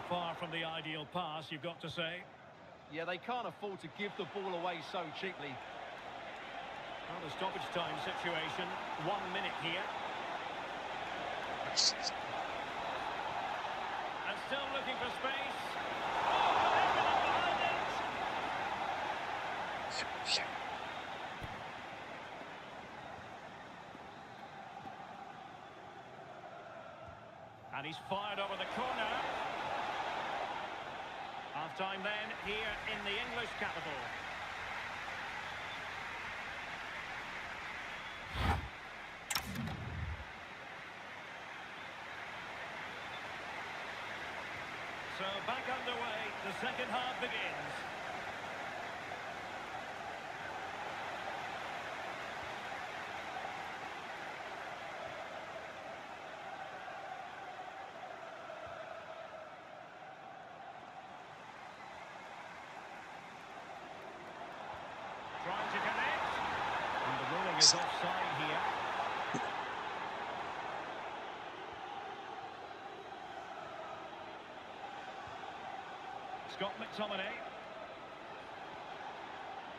Far from the ideal pass, you've got to say. Yeah, they can't afford to give the ball away so cheaply. Well, the stoppage time situation, 1 minute here. And still looking for space. Oh, behind it! And he's fired over the corner. Half-time then, here in the English capital. So back underway, the second half begins. Trying to connect. And the ruling is offside here. Scott McTominay.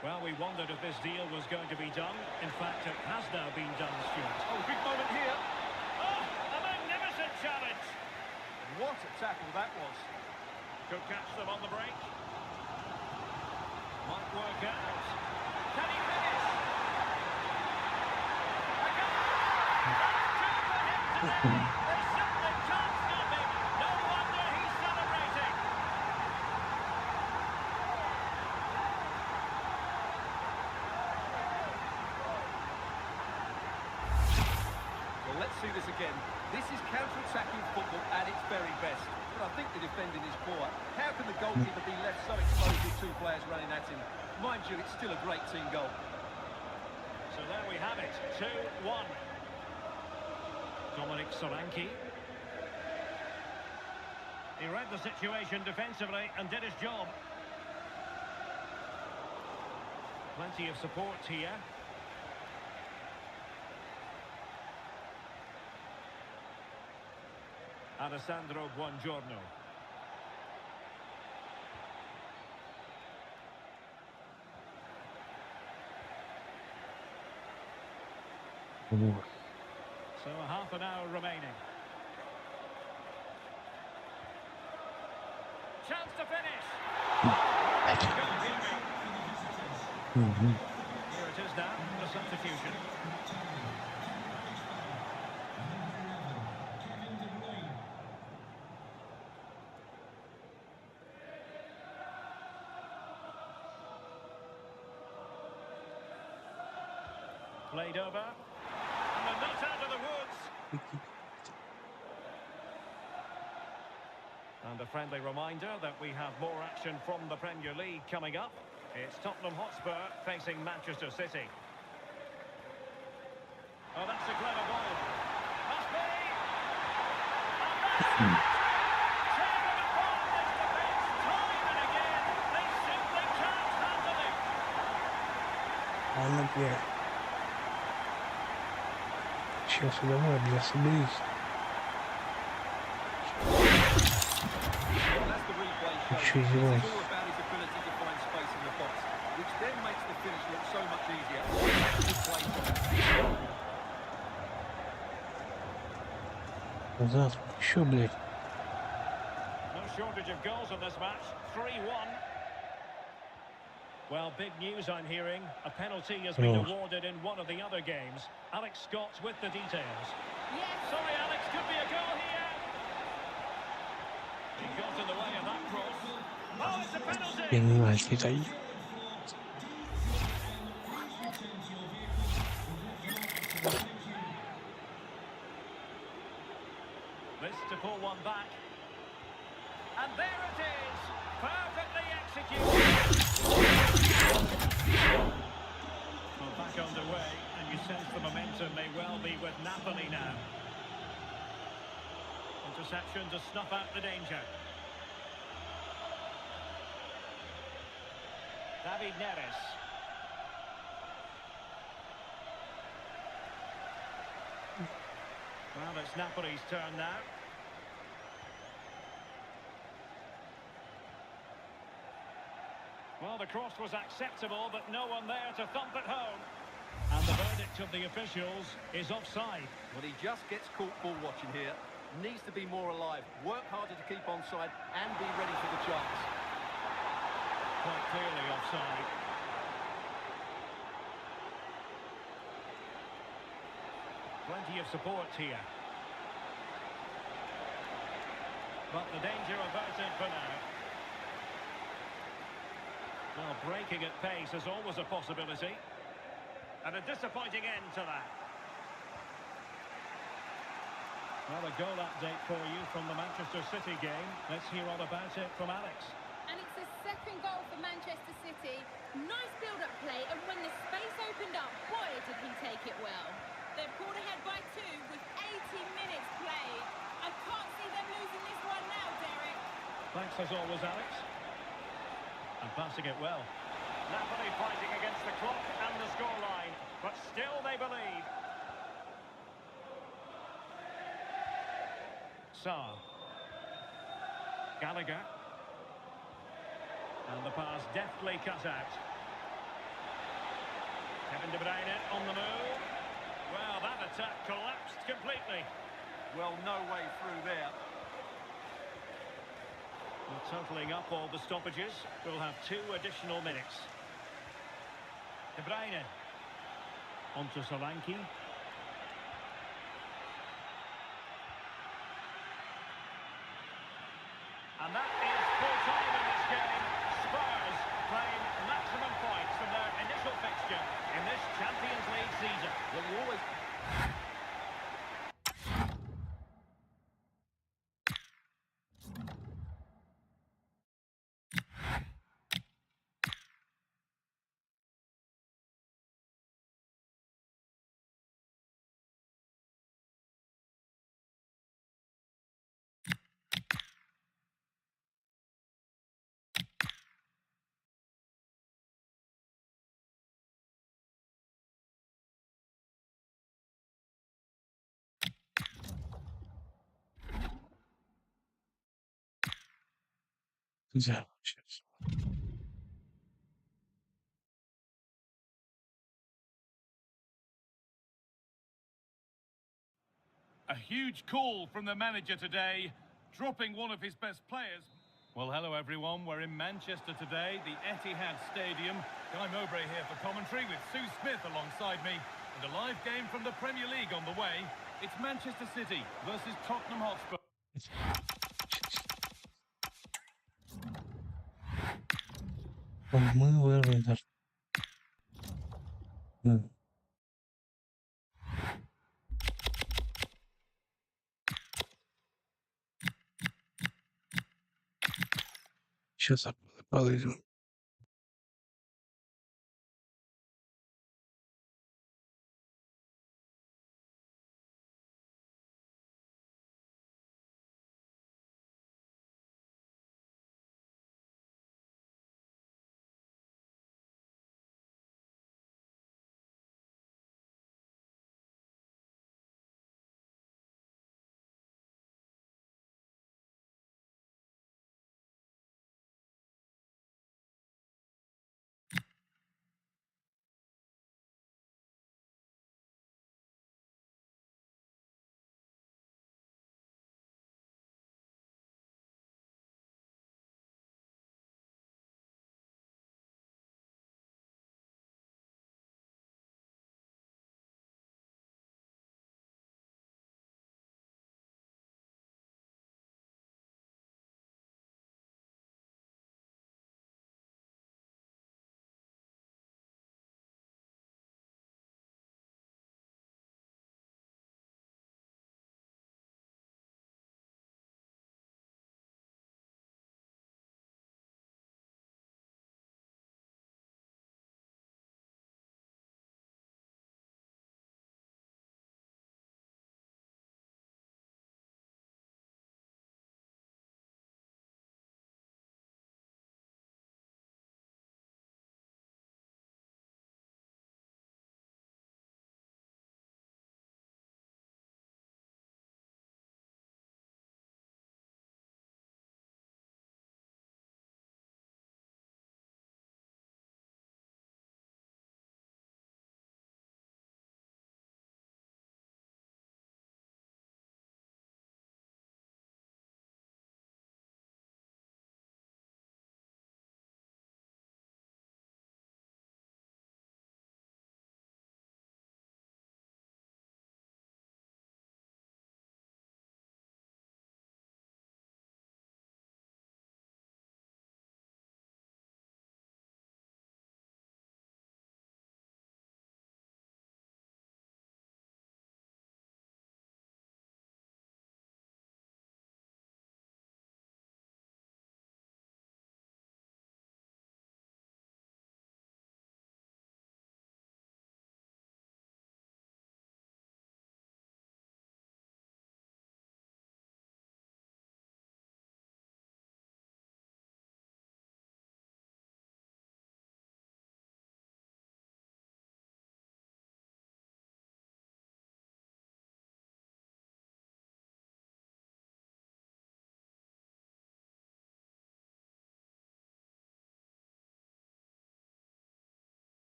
Well, we wondered if this deal was going to be done. In fact, it has now been done, Stuart. Oh, big moment here. Oh, a magnificent challenge. What a tackle that was. Could catch them on the break. Might work out. Can he finish? A goal! That's two for him today. They simply can't stop him. No wonder he's celebrating. Well, let's see this again. This is counter-attacking football at its very best. But I think the defending is poor. How can the goalkeeper be left so exposed with two players running at him? Mind you, it's still a great team goal. So there we have it, 2-1. Dominic Solanke. He read the situation defensively and did his job. Plenty of support here. Alessandro Buongiorno. вот. So half an hour remaining. Chance to finish. Мгм. Here it is now, the substitution. Played over. And they're not out of the woods. And a friendly reminder that we have more action from the Premier League coming up. It's Tottenham Hotspur facing Manchester City. Oh, that's a clever ball. Must be! And that's tearing apart this defence time and again. They simply can't handle it. Ладно, блядь. Сейчас давай, бля, соберись. Well, that's the replay show. Еще It's издеваюсь. all about his ability to find space in the box, which then makes the finish look so much easier. Good play from him. Назад. Еще, блядь. No shortage of goals in this match. 3-1. Well, big news I'm hearing. A penalty has been Oh. awarded in one of the other games. Alex Scott with the details. Yes. Sorry, Alex, could be a goal here. He got in the way of that cross. Oh, it's a penalty. Я не знаю, Китай. come back. And there it is, perfectly executed. Well, back underway, and you sense the momentum may well be with Napoli now. Interception to snuff out the danger. David Neres. Well, it's Napoli's turn now. Well, the cross was acceptable, but no one there to thump it home. And the verdict of the officials is offside. Well, he just gets caught ball watching here. Needs to be more alive, work harder to keep onside and be ready for the chance. Quite clearly offside. Plenty of support here. But the danger averted for now. Well, breaking at pace is always a possibility. And a disappointing end to that. Well, a goal update for you from the Manchester City game. Let's hear all about it from Alex. And it's a second goal for Manchester City. Nice build-up play, and when the space opened up, boy, did he take it well. They've pulled ahead by 2 with 80 minutes played. I can't see them losing this one now, Derek. Thanks as always, Alex. And passing it well. Napoli fighting against the clock and the scoreline, but still they believe. Sarr. Gallagher. And the pass deftly cut out. Kevin De Bruyne on the move. Well, that attack collapsed completely. Well, no way through there. Well, totalling up all the stoppages, we'll have 2 additional minutes. De Bruyne. Onto Solanke. And that is full time in this game. Spurs playing maximum points from their initial fixture in this Champions League season. Well, you always... Yeah, сейчас. A huge call from the manager today, dropping one of his best players. Well, hello everyone. We're in Manchester today, the Etihad Stadium. Guy Mowbray here for commentary with Sue Smith alongside me. And a live game from the Premier League on the way. It's Manchester City versus Tottenham Hotspur. Мы выиграли. Сейчас подойдем.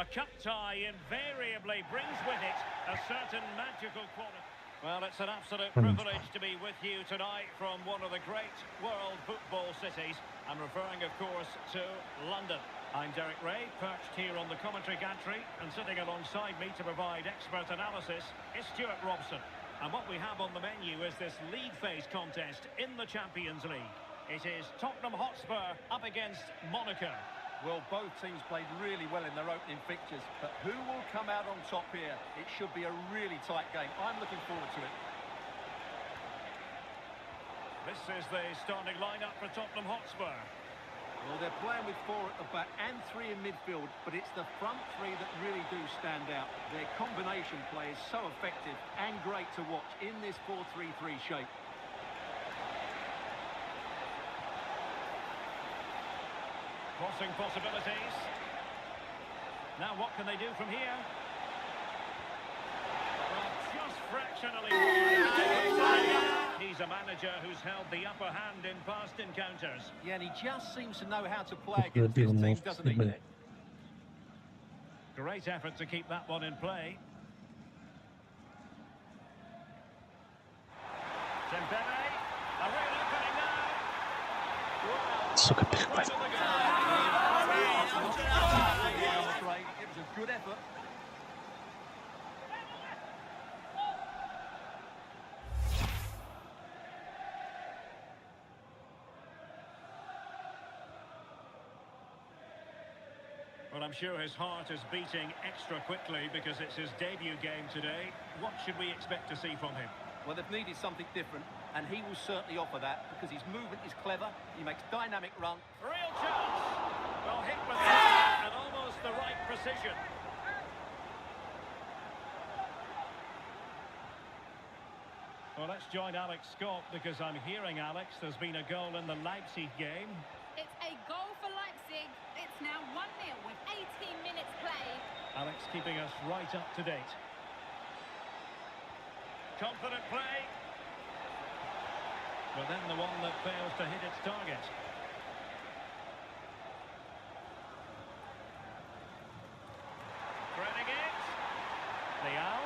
A cup tie invariably brings with it a certain magical quality. Well, it's an absolute privilege to be with you tonight from one of the great world football cities. I'm referring, of course, to London. I'm Derek Ray, perched here on the commentary gantry, and sitting alongside me to provide expert analysis is Stuart Robson. And what we have on the menu is this league phase contest in the Champions League. It is Tottenham Hotspur up against Monaco. Well, both teams played really well in their opening fixtures, but who will come out on top here? It should be a really tight game. I'm looking forward to it. This is the starting lineup for Tottenham Hotspur. Well, they're playing with 4 at the back and 3 in midfield, but it's the front 3 that really do stand out. Their combination play is so effective and great to watch in this 4-3-3 shape. Crossing possibilities. Now what can they do from here? Well, just fractionally wide. He's a manager who's held the upper hand in past encounters. Yeah, and he just seems to know how to play against this team, doesn't he? Great effort to keep that one in play. Dembele, a real opening now. Сука, перехватил. It was a good effort. Well, I'm sure his heart is beating extra quickly because it's his debut game today. What should we expect to see from him? Well, they've needed something different, and he will certainly offer that because his movement is clever, he makes dynamic run. Real chance! Well, hit with that and almost the right precision. Well, let's join Alex Scott because I'm hearing, Alex, there's been a goal in the Leipzig game. It's a goal for Leipzig. It's now 1-0 with 18 minutes played. Alex keeping us right up to date. Confident play. But then the one that fails to hit its target. Threading it. Leal.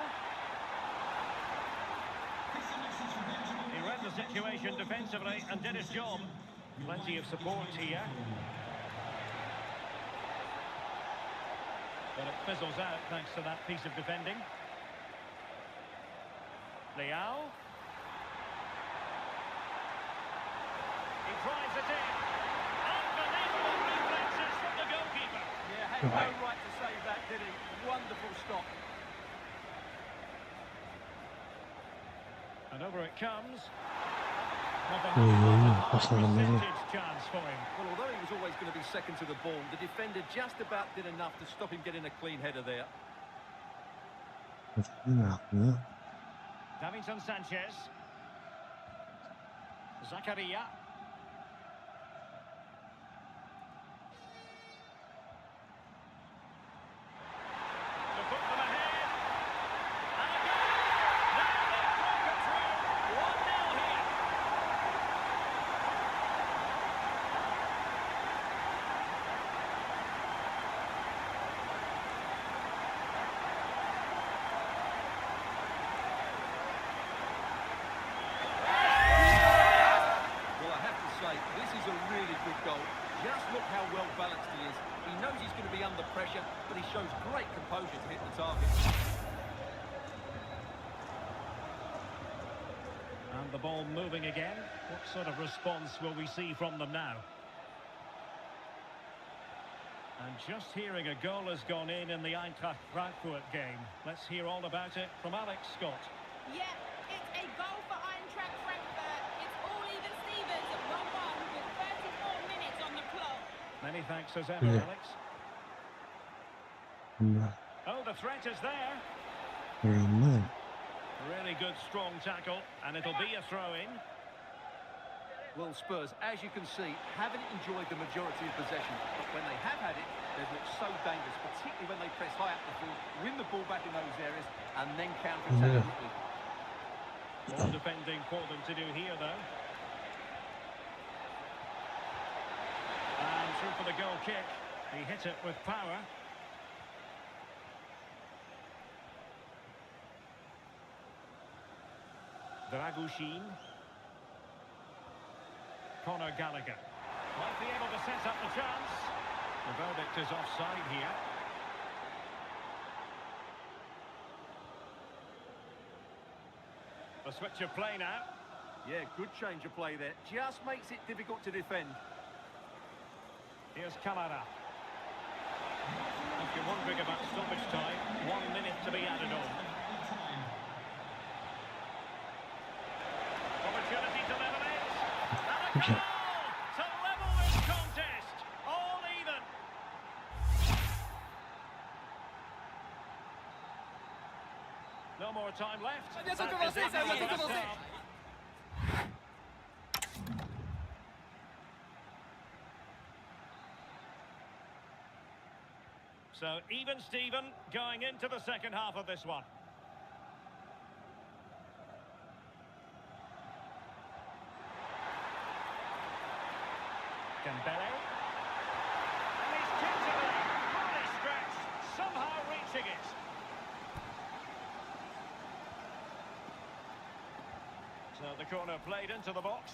He read the situation defensively and did his job. Plenty of support here. But it fizzles out thanks to that piece of defending. Leal. He drives it in. Unbelievable reflexes from the goalkeeper. Yeah, had no right to save that, did he? Wonderful stop. And over it comes. Percentage Chance for him. Well, although he was always going to be second to the ball, the defender just about did enough to stop him getting a clean header there. Davinson Sanchez. Zakaria. To put them ahead. And a goal. Now they've broken through. 1-0 here. Well, I have to say, this is a really good goal. Just look how well balanced he is. He knows he's going to be under pressure, but he shows great composure to hit the target. And the ball moving again. What sort of response will we see from them now? And just hearing a goal has gone in the Eintracht Frankfurt game. Let's hear all about it from Alex Scott. Yeah, it's a goal for Eintracht Frankfurt. It's all even Stevens at 1-1 with 34 minutes on the clock. Many thanks as ever, Yeah. Alex. Oh, the threat is there. Really good, strong tackle, and it'll be a throw-in. Well, Spurs, as you can see, haven't enjoyed the majority of possession, but when they have had it, they've looked so dangerous, particularly when they press high up the field, win the ball back in those areas, and then counter-attack quickly. More defending for them to do here, though. And through for the goal kick. He hit it with power. Dragushin. Conor Gallagher. Might be able to set up the chance. The verdict is offside here. The switch of play now. Yeah, good change of play there. Just makes it difficult to defend. Here's Kamara. If you're wondering about stoppage time, 1 minute to be added on. Opportunity to level it. And a goal to level this contest. All even. No more time left. That is it for the first half. So even Steven going into the second half of this one. Dembele. And he's kicked it in. Really stretched. Somehow reaching it. So the corner played into the box.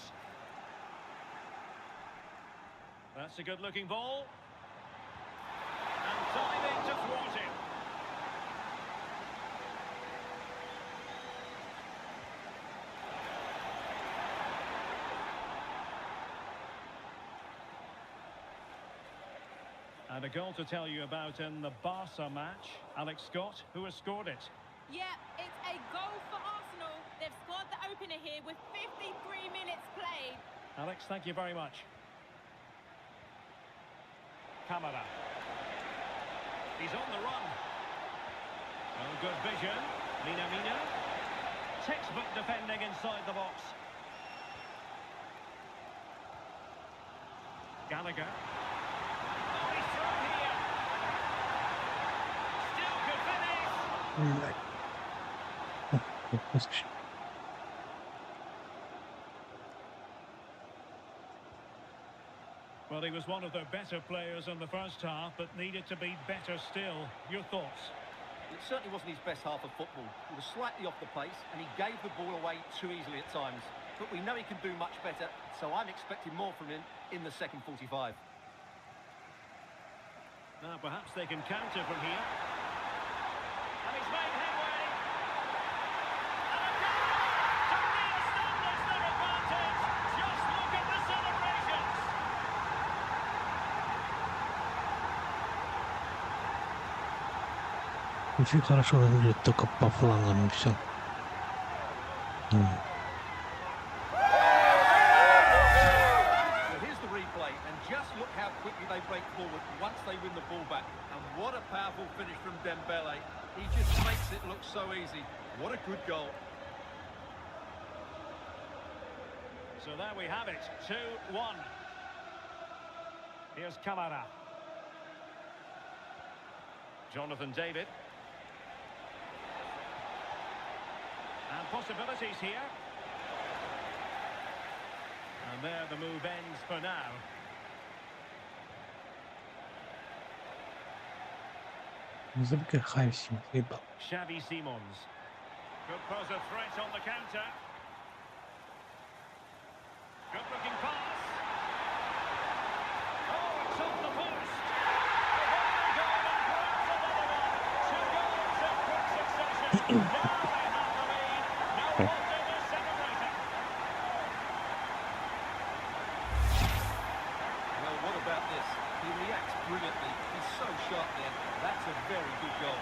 That's a good looking ball. And timing to thwart him. And a goal to tell you about in the Barca match. Alex Scott, who has scored it. Yeah, it's a goal for Arsenal. They've scored the opener here with 53 minutes played. Alex, thank you very much. Kamara. He's on the run. Oh, good vision. Mina. Textbook defending inside the box. Gallagher. Oh, he's through here. Still could finish. Well, he was one of the better players in the first half, but needed to be better still. Your thoughts? It certainly wasn't his best half of football. He was slightly off the pace, and he gave the ball away too easily at times. But we know he can do much better, so I'm expecting more from him in the second 45. Now, perhaps they can counter from here. And he's made headway. And a goal to re-establish their advantage. Just look at the celebrations. Очень хорошо выглядит только по флангам и все. So here's the replay, and just look how quickly they break forward once they win the ball back. And what a powerful finish from Dembele. He just makes it look so easy. What a good goal. So there we have it, 2-1. Here's Kamara. Jonathan David. And possibilities here. And there the move ends for now. Не забывай Хайси, ебал. Xavi Simons. Could pose a threat on the counter. Good looking pass. Oh, it's off the post. The goal and grabs another one. 2 goals in quick succession. Now they have the lead. No wonder they're celebrating. Well, what about this? He reacts brilliantly. He's so sharp there. That's a very good goal.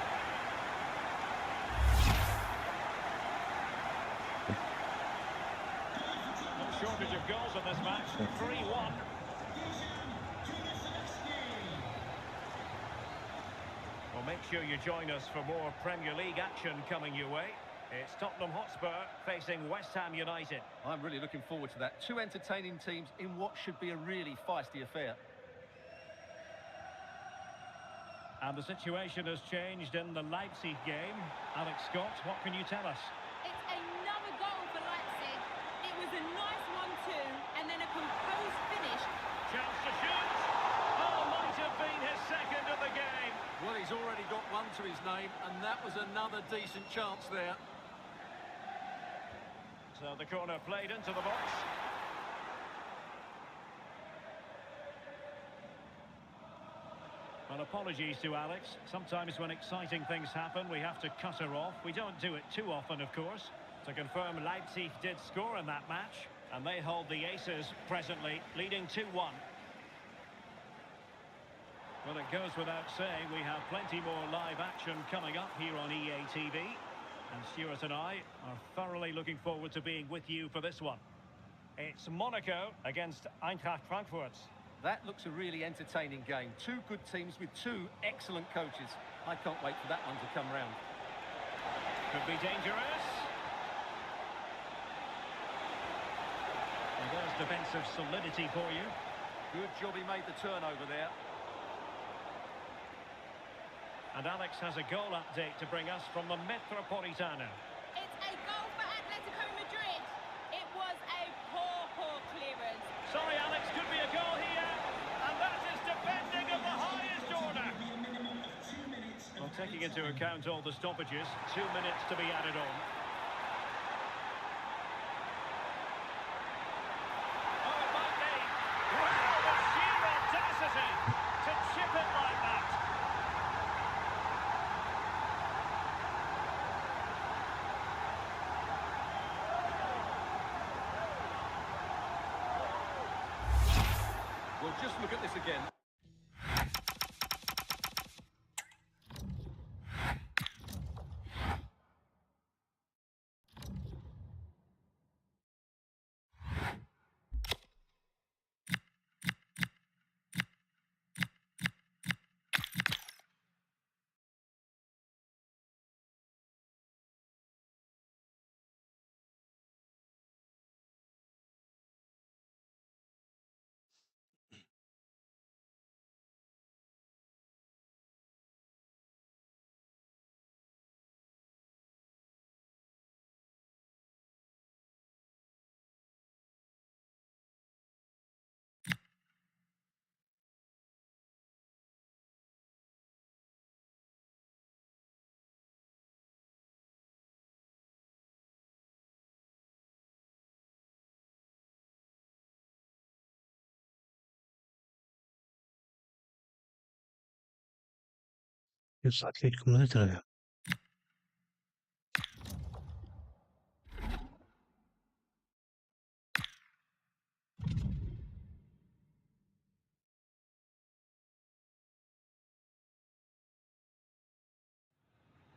No shortage of goals in this match. 3-1. Well, make sure you join us for more Premier League action coming your way. It's Tottenham Hotspur facing West Ham United. I'm really looking forward to that. Two entertaining teams in what should be a really feisty affair. And the situation has changed in the Leipzig game. Alex Scott, what can you tell us? It's another goal for Leipzig. It was a nice 1-2, and then a composed finish. Chance to shoot. Oh, might have been his second of the game. Well, he's already got one to his name, and that was another decent chance there. So the corner played into the box. Well, apologies to Alex. Sometimes when exciting things happen, we have to cut her off. We don't do it too often, of course. To confirm, Leipzig did score in that match, and they hold the aces presently, leading 2-1. Well, it goes without saying, we have plenty more live action coming up here on EA TV. And Stuart and I are thoroughly looking forward to being with you for this one. It's Monaco against Eintracht Frankfurt. That looks a really entertaining game. Two good teams with two excellent coaches. I can't wait for that one to come round. Could be dangerous. And there's defensive solidity for you. Good job he made the turnover there. And Alex has a goal update to bring us from the Metropolitano. It's a goal for Atletico Madrid. It was a poor clearance. Sorry, Alex, could be a goal here. And that is defending of the highest order. Well, taking into account all the stoppages, 2 minutes to be added on. Oh, it might be. Wow, the sheer audacity to chip it like that. Well, just look at this again. Из Атлетико Мадрида.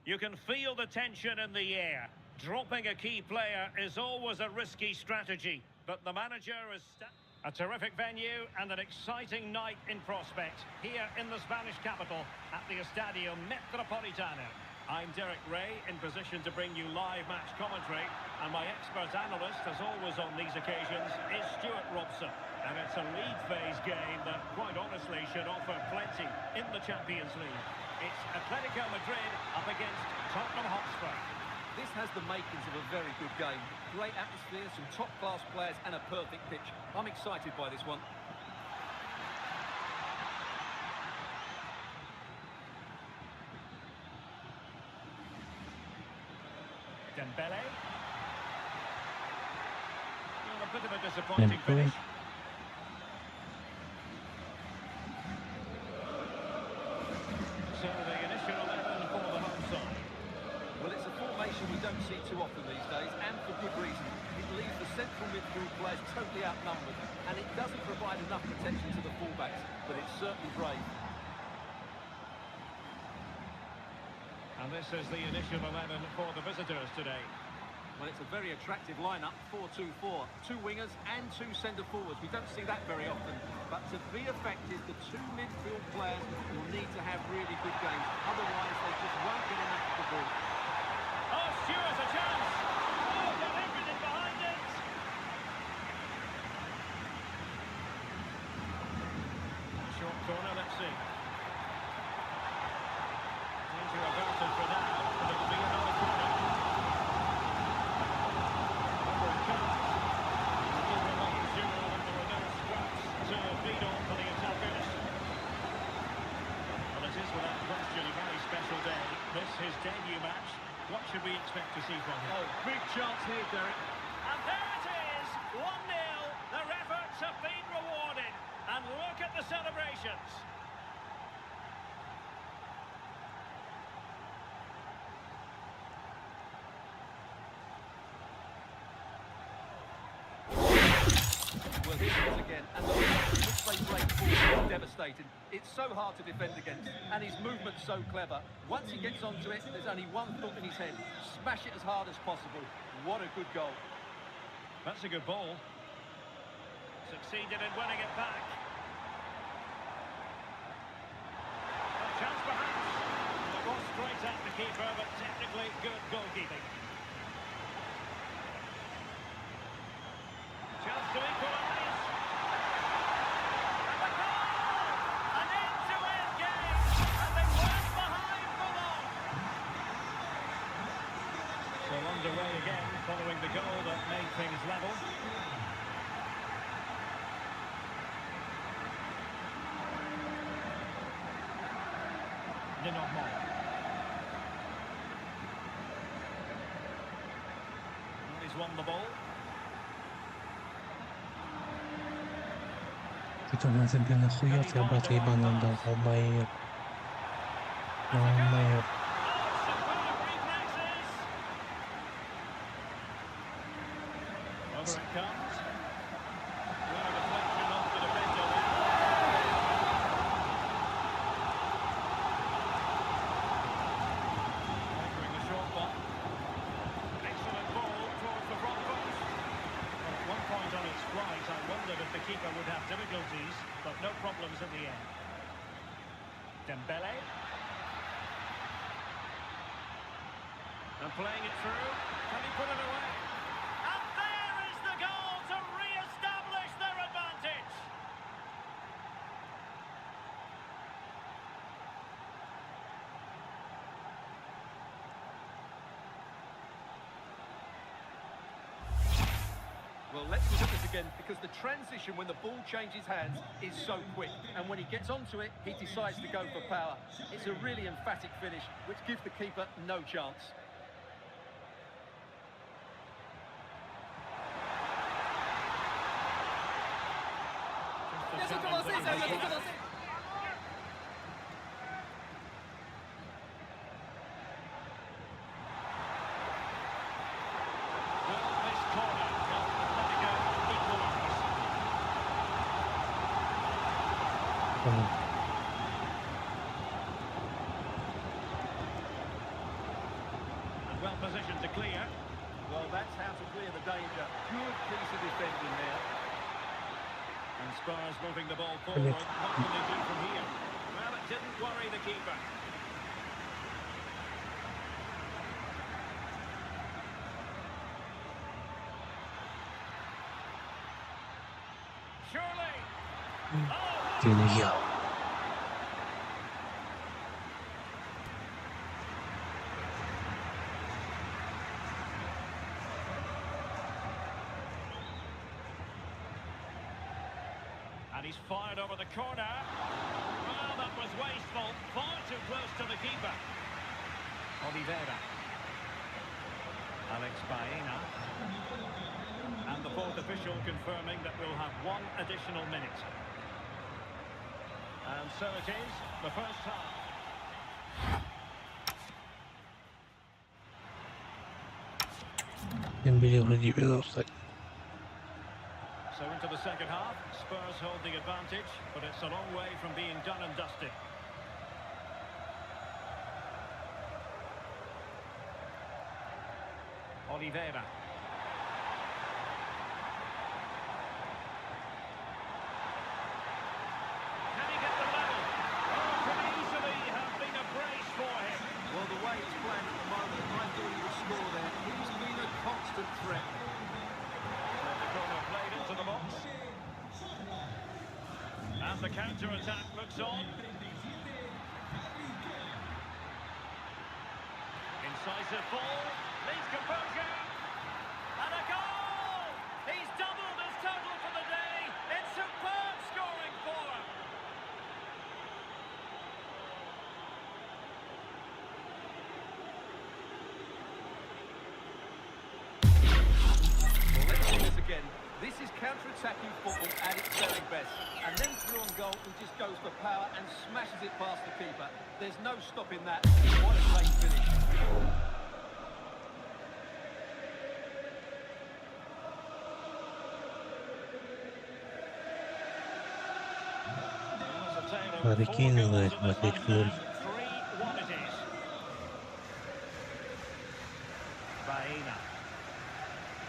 You can feel the tension in the air. Dropping a key player is always a risky strategy, but the manager is... A terrific venue and an exciting night in prospect here in the Spanish capital at the Estadio Metropolitano. I'm Derek Ray, in position to bring you live match commentary, and my expert analyst, as always on these occasions, is Stuart Robson. And it's a league phase game that, quite honestly, should offer plenty in the Champions League. It's Atletico Madrid up against Tottenham Hotspur. This has the makings of a very good game. Great atmosphere, some top-class players and a perfect pitch. I'm excited by this one. Dembele. Well, a bit of a disappointing finish. So the initial 11 for the home side. Well, it's a formation we don't see too often these days, and for good reason. It leaves the central midfield players totally outnumbered, and it doesn't provide enough protection to the fullbacks, but it's certainly brave. And this is the initial 11 for the visitors today. Well, it's a very attractive lineup, 4-2-4. Two wingers and two centre-forwards. We don't see that very often. But to be effective, the two midfield players will need to have really good games. Otherwise, they just won't get enough of the ball. Oh, Stuart, a chance! Oh, got everything behind it! Short corner, let's see. Danger averted for now, but it'll be another corner. To feed on for the attackers. Well, it is without question a very special day. This his debut match. What should we expect to see from him? Oh, big chance here, Derek. And Their efforts have been rewarded. And look at the celebrations. Well, here it is again, and the pace at which they break forward is devastating. It's so hard to defend against, and his movement's so clever. Once he gets onto it, there's only one thought in his head: smash it as hard as possible. What a good goal. That's a good ball. Succeeded in winning it back. A chance perhaps. It was straight at the keeper, but technically good goalkeeping. Chance to equalise. And the goal! An end-to-end game, and they weren't behind for long. So underway again, following the goal that made things level. He's won the ball. Ты-то на тебе нахуя ты брат ебаный дал, долбоеб. Долбоеб. Superb reflexes. Over it comes. Well, a deflection off the defender there. Entering the short one. Excellent ball towards the front post. Well, at one point on its flight, I wondered if the keeper would have difficulties, but no problems in the end. Dembele. And playing it through. Can he put it away? And there is the goal to re-establish their advantage. Well, let's look at this again, because the transition when the ball changes hands is so quick. And when he gets onto it, he decides to go for power. It's a really emphatic finish, which gives the keeper no chance. Well, this corner helped Atletico equalise. And well positioned to clear. Well, that's how to clear the danger. Good piece of defending there. And Spurs moving the ball forward. What can they do from here? Well, it didn't worry the keeper. Surely. Oh, Деле. and he's fired over the corner. Well, that was wasteful. Far too close to the keeper. Oliveira. Alex Baena. And the fourth official confirming that we'll have one additional minute. And so it is, the first half. Дембеле вроде бы offside. So into the second half, Spurs hold the advantage, but it's a long way from being done and dusted. Oliveira. Can he get the level? Oh, could easily have been a brace for him. Well, the way he's playing at the moment, I thought he would score there. He's been a constant threat. The corner played into the box. And the counter-attack looks on. Incisive ball, leads composure. And a goal! He's doubled his total for the day. It's superb scoring for him. Well, let's see this again. This counter-attacking football at its very best. And then through on goal, he just goes for power and smashes it past the keeper. There's no stopping that. What a great finish. Прикинь, смотреть футбол. 3-1 it is. Baena.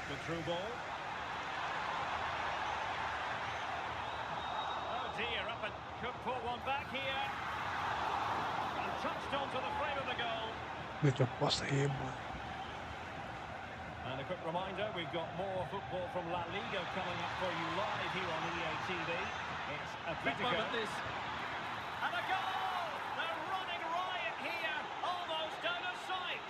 Good through ball. Oh dear, up and could put one back here. And touched onto the frame of the goal. Это просто ебать. And a quick reminder, we've got more football from La Liga coming up for you live here on EA TV. It's a Big moment this. And a goal! They're running riot here, almost out of sight.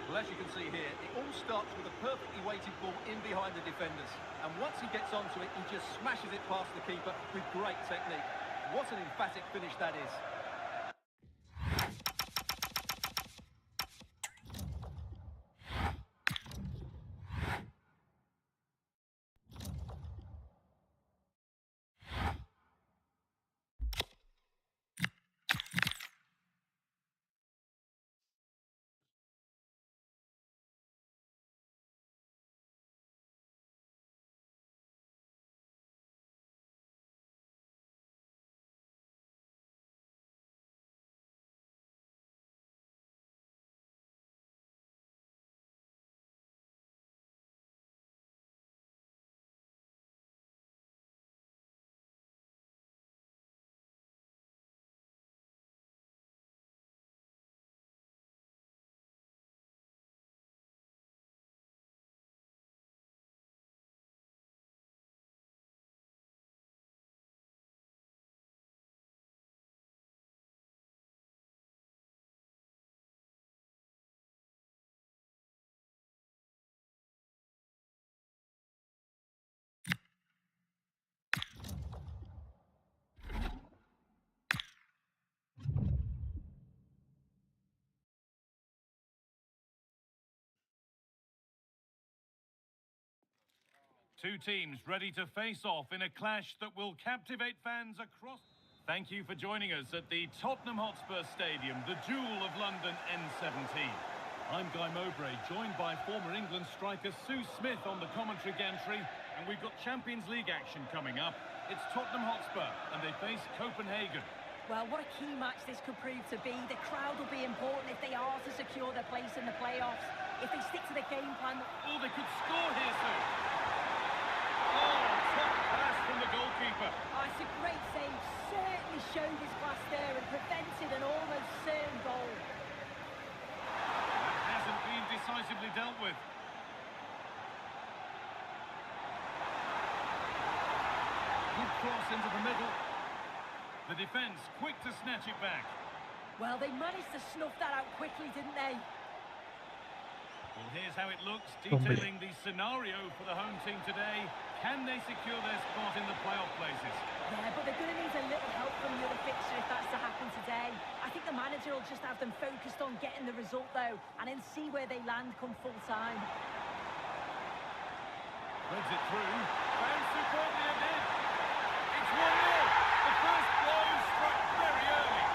Well, as you can see here, it all starts with a perfectly weighted ball in behind the defenders. And once he gets onto it, he just smashes it past the keeper with great technique. What an emphatic finish that is. Two teams ready to face off in a clash that will captivate fans across. Thank you for joining us at the Tottenham Hotspur Stadium, the jewel of London N17. I'm Guy Mowbray, joined by former England striker Sue Smith on the commentary gantry, and we've got Champions League action coming up. It's Tottenham Hotspur, and they face Copenhagen. Well, what a key match this could prove to be. The crowd will be important if they are to secure their place in the playoffs. If they stick to the game plan... Oh, they could score here, Sue. Oh, top pass from the goalkeeper. Oh, it's a great save. Certainly showed his class there and prevented an almost certain goal. That hasn't been decisively dealt with. Good cross into the middle. The defence quick to snatch it back. Well, they managed to snuff that out quickly, didn't they? Well, here's how it looks, detailing the scenario for the home team today. Can they secure their spot in the playoff places? Yeah, but they're going to need a little help from the other fixture if that's to happen today. I think the manager will just have them focused on getting the result, though, and then see where they land come full time. Threads it through. Found superbly again. It's 1-0. The first blow struck very early.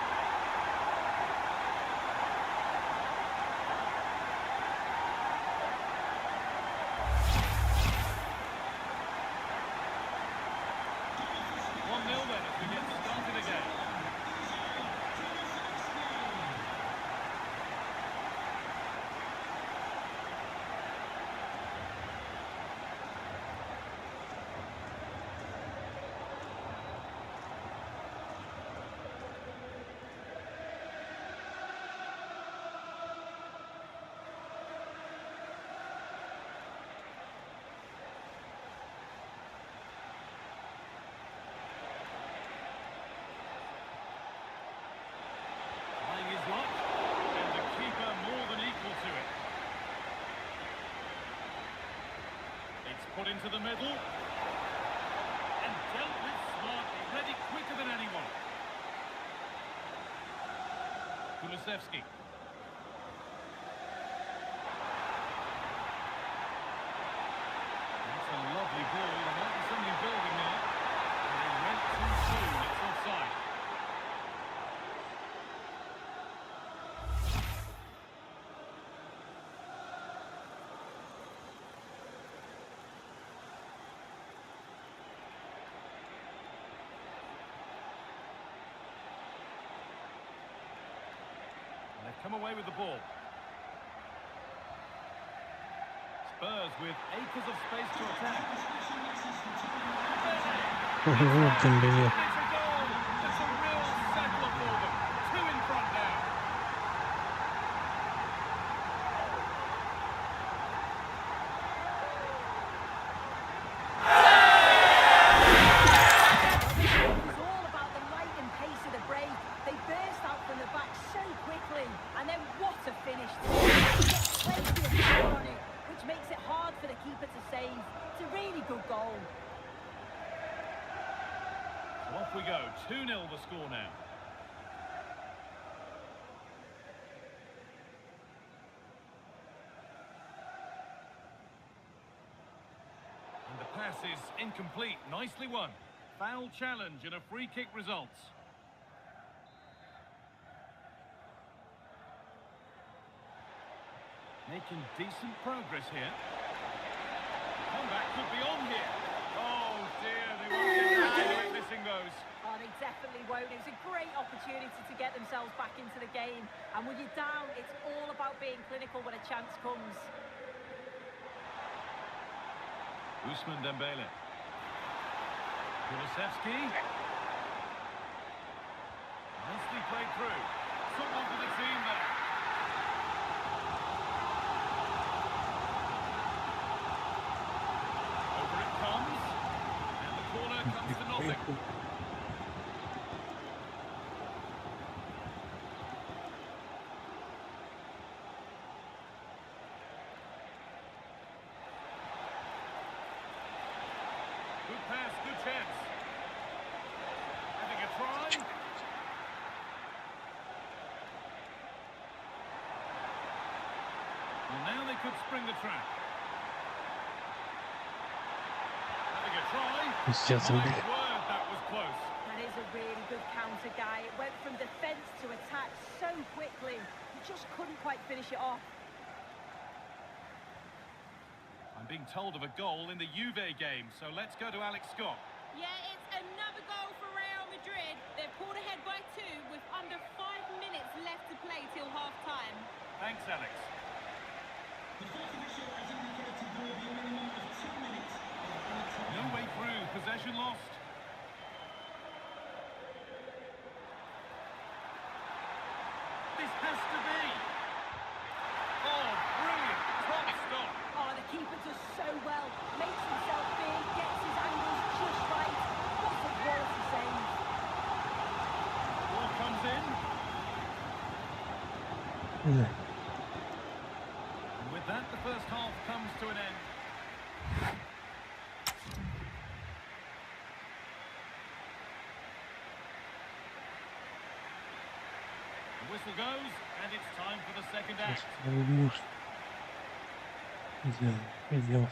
Put into the middle and dealt with smartly, ready quicker than anyone. Kulusevski. come away with the ball. Spurs with acres of space to attack. Вот он, блин. It's a goal. It's a real settler for them. Two in front now. It was all about the light and pace of the break. They burst out from the back so quickly, and then what a finish! Plenty of power on it, which makes it hard for the keeper to save. It's a really good goal. So off we go. 2-0 the score now. And the pass is incomplete. Nicely won. Foul challenge and a free kick results. Making decent progress here. Comeback could be on here. Oh dear, they won't get away with missing those. Oh, they definitely won't. It was a great opportunity to get themselves back into the game. And when you're down, it's all about being clinical when a chance comes. Usman Dembele. Kulusevski. Nicely played through. Someone for the team there. Over it comes. And the corner comes to nothing. Good pass, good chance. Having a try. Well, now they could spring the trap. Having a try. Пиздец, My блин. word, that was close. That is a really good counter, guy. It went from defence to attack so quickly. You just couldn't quite finish it off. I'm being told of a goal in the Juve game, so let's go to Alex Scott. Yeah, it's another goal for Real Madrid. They've pulled ahead by 2 with under 5 minutes left to play till half-time. Thanks, Alex. No way through, possession lost. This has to be. Oh, brilliant, top stop. Oh, the keeper does so well. Makes himself big, gets his angles just right. What a quality save. Ball comes in. Да. And with that, the first half comes to an end. The whistle goes, and it's time for the second act. Муж. Сделал.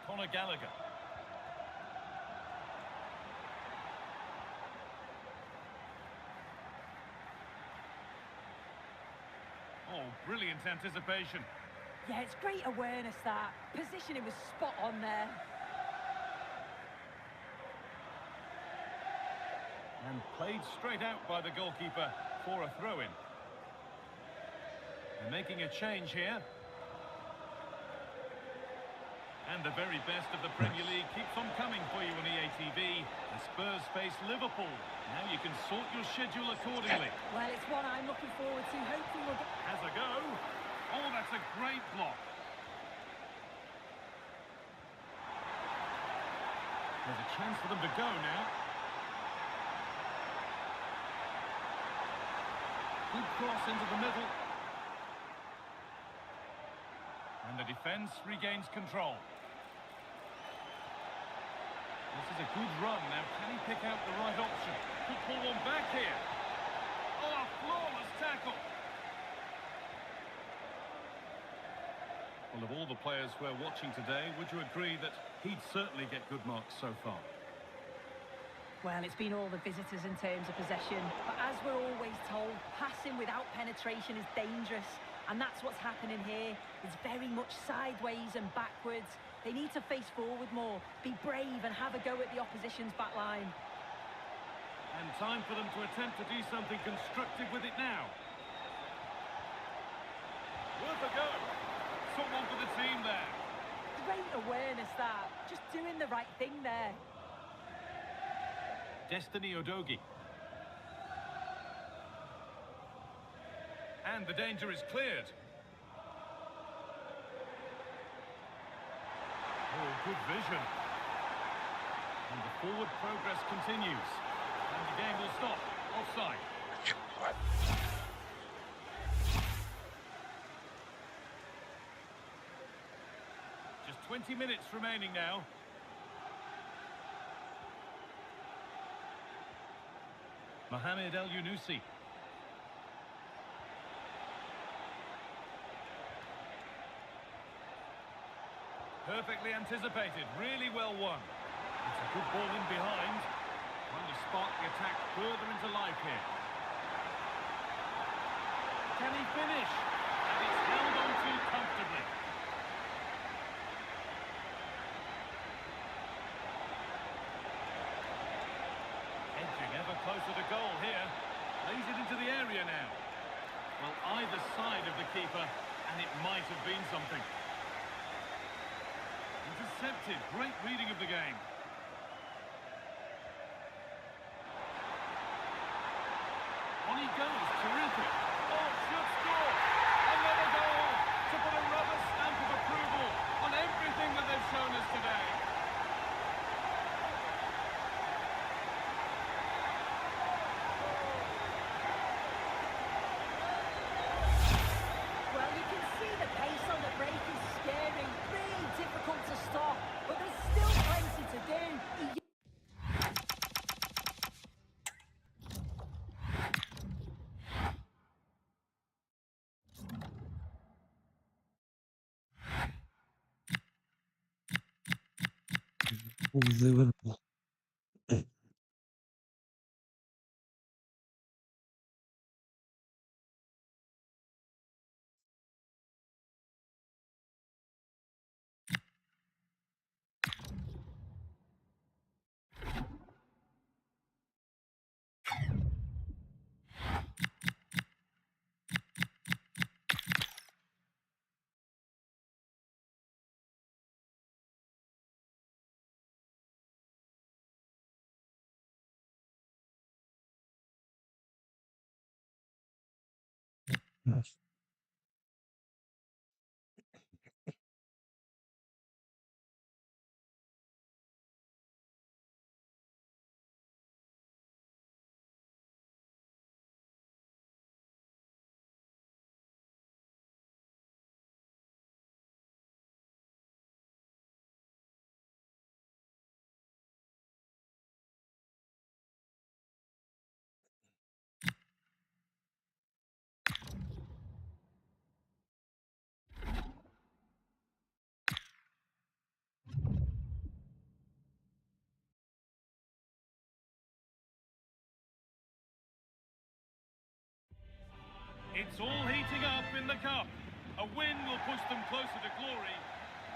Conor Gallagher. Oh, brilliant anticipation. Yeah, it's great awareness, that. Positioning was spot on there. And played straight out by the goalkeeper for a throw-in. They're making a change here. And the very best of the Premier League keeps on coming for you on EA TV. The Spurs face Liverpool. Now you can sort your schedule accordingly. Well, it's one I'm looking forward to. Hopefully we'll get... Has a go. Oh, that's a great block. There's a chance for them to go now. Good cross into the middle. And the defence regains control. This is a good run. Now, can he pick out the right option? Could pull one back here. Oh, a flawless tackle. Well, of all the players we're watching today, would you agree that he'd certainly get good marks so far? Well, it's been all the visitors in terms of possession. But as we're always told, passing without penetration is dangerous. And that's what's happening here. It's very much sideways and backwards. They need to face forward more, be brave and have a go at the opposition's back line. And time for them to attempt to do something constructive with it now. Worth a go. Someone for the team there. Great awareness that. Just doing the right thing there. Destiny Udogie. And the danger is cleared. Oh, good vision. And the forward progress continues. And the game will stop. Offside. Just 20 minutes remaining now. Mohamed El Yunusi. Perfectly anticipated, really well won. It's a good ball in behind. Trying to spark the attack further into life here. Can he finish? And it's held on to comfortably. Edging ever closer to goal here. Lays it into the area now. Well, either side of the keeper, and it might have been something. Intercepted. Great reading of the game. On he goes. Terrific. Oh, should score. Another goal to put a rubber stamp of approval on everything that they've shown us today. Well, you can see the pace on the break is scary, really difficult to stop, but there's still plenty to do. Yes. It's all heating up in the cup. A win will push them closer to glory.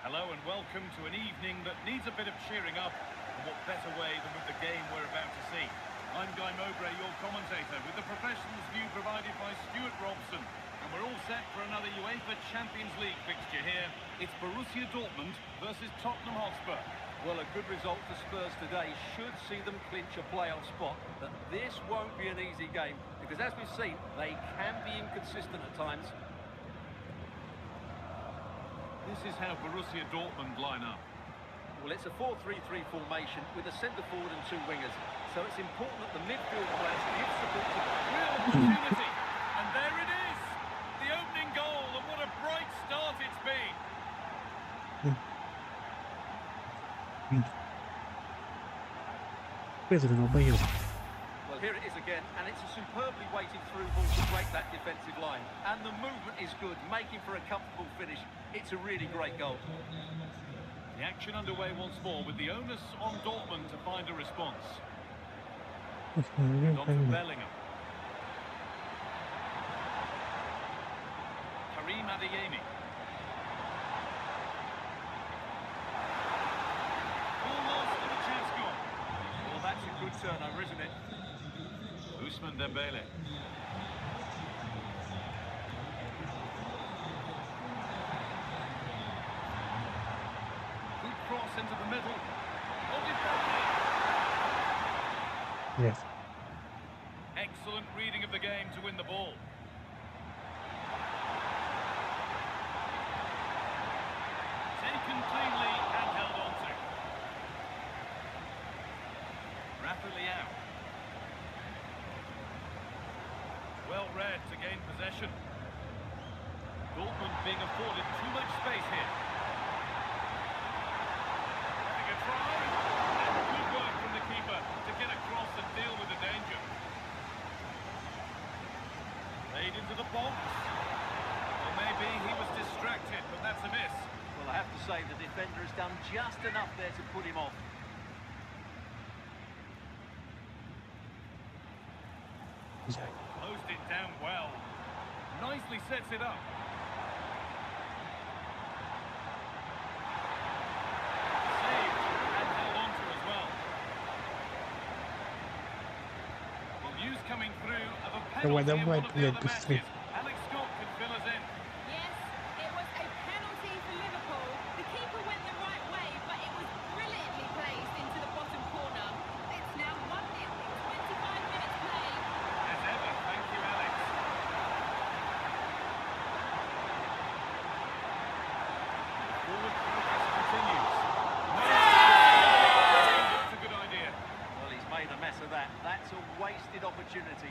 Hello and welcome to an evening that needs a bit of cheering up. And what better way than with the game we're about to see. I'm Guy Mowbray, your commentator, with the professionals view provided by Stuart Robson. And we're all set for another UEFA Champions League fixture here. It's Borussia Dortmund versus Tottenham Hotspur. Well, a good result for Spurs today should see them clinch a playoff spot. But this won't be an easy game, because as we've seen, they can be inconsistent at times. This is how Borussia Dortmund line up. Well, it's a 4-3-3 formation with a centre forward and two wingers. So it's important that the midfield players give support to them. Real opportunity. And there it is. The opening goal, and what a bright start it's been. Pedro долбоёб. Well, here it is again, and it's a superbly weighted through ball to break that defensive line. And the movement is good, making for a comfortable finish. It's a really great goal. The action underway once more with the onus on Dortmund to find a response. On to Bellingham. Well, that's a good turnover, isn't it? Ousmane Dembele. Good cross into the middle. Yes. Excellent reading of the game to win the ball. Taken cleanly and held on to. Rapidly out. Well read to gain possession. Dortmund being afforded too much space here. Having a try. And good work from the keeper to get across and deal with the danger. Played into the box. Well, maybe he was distracted, but that's a miss. Well, I have to say the defender has done just enough there to put him off. Closed it down well. Nicely sets it up. Saved and held on to as well. Well, news coming through of a penalty in one of the other matches. Alex Scott can fill us in. Yes, it was a penalty for Liverpool. The keeper went the right way, but it was brilliantly placed into the bottom corner. It's now 1-0 in 25 minutes play. As ever, thank you, Alex. Forward progress continues. That's a good idea. Well, he's made a mess of that. That's a wasted opportunity.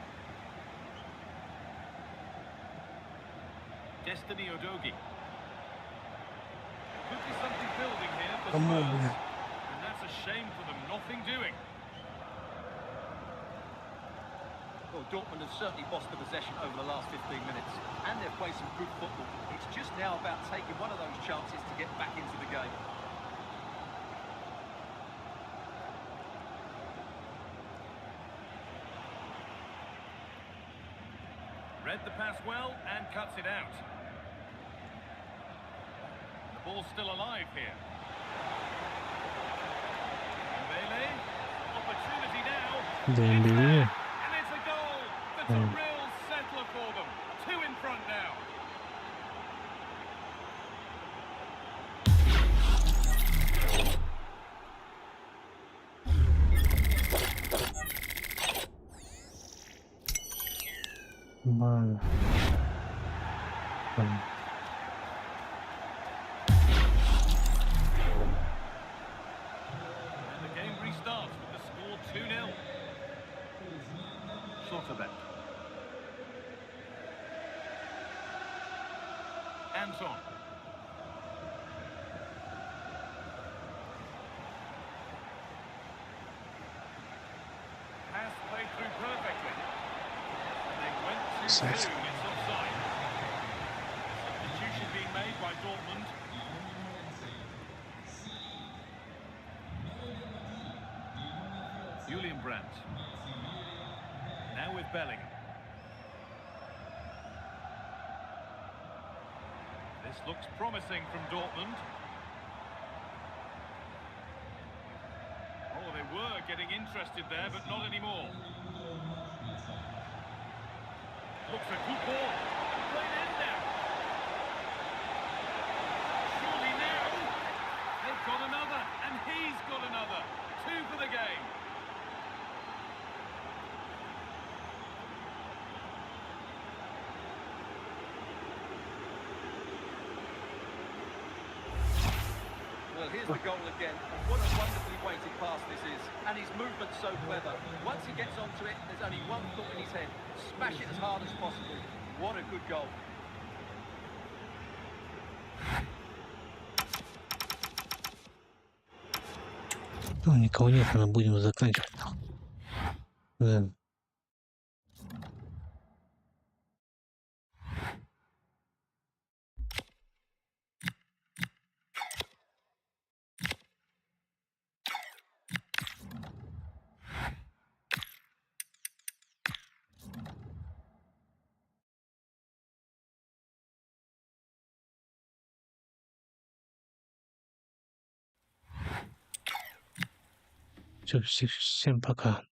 Destiny Udogie. Could be something building here for Come on, Spurs. man. And that's a shame for them. Nothing doing. Well, Dortmund have certainly lost the possession over the last 15 minutes, and they've played some good football. It's just now about taking one of those chances to get back into the game. Read the pass well and cuts it out. The ball's still alive here. Dembele. Opportunity now. Dembele. And it's a goal. That's a real settler for them. Two in front now. Man. And the game restarts with the score 2-0. Schlotterbeck. Anton. Pass played through perfectly. And they went too soon. It's offside. Substitution being made by Dortmund. Julian Brandt. Now with Bellingham. This looks promising from Dortmund. Oh, they were getting interested there, but not anymore. Looks a good ball. Played in now. Surely now. They've got another, and he's got another. Two for the game. Well, here's the goal again. What a wonderfully weighted pass this is. And his movement's so clever. Once he gets onto it, there's only one thought in his head. Smash it as hard as possible. What a good goal. Ну, никого нет, наверное, будем заканчивать. Да. Всем пока.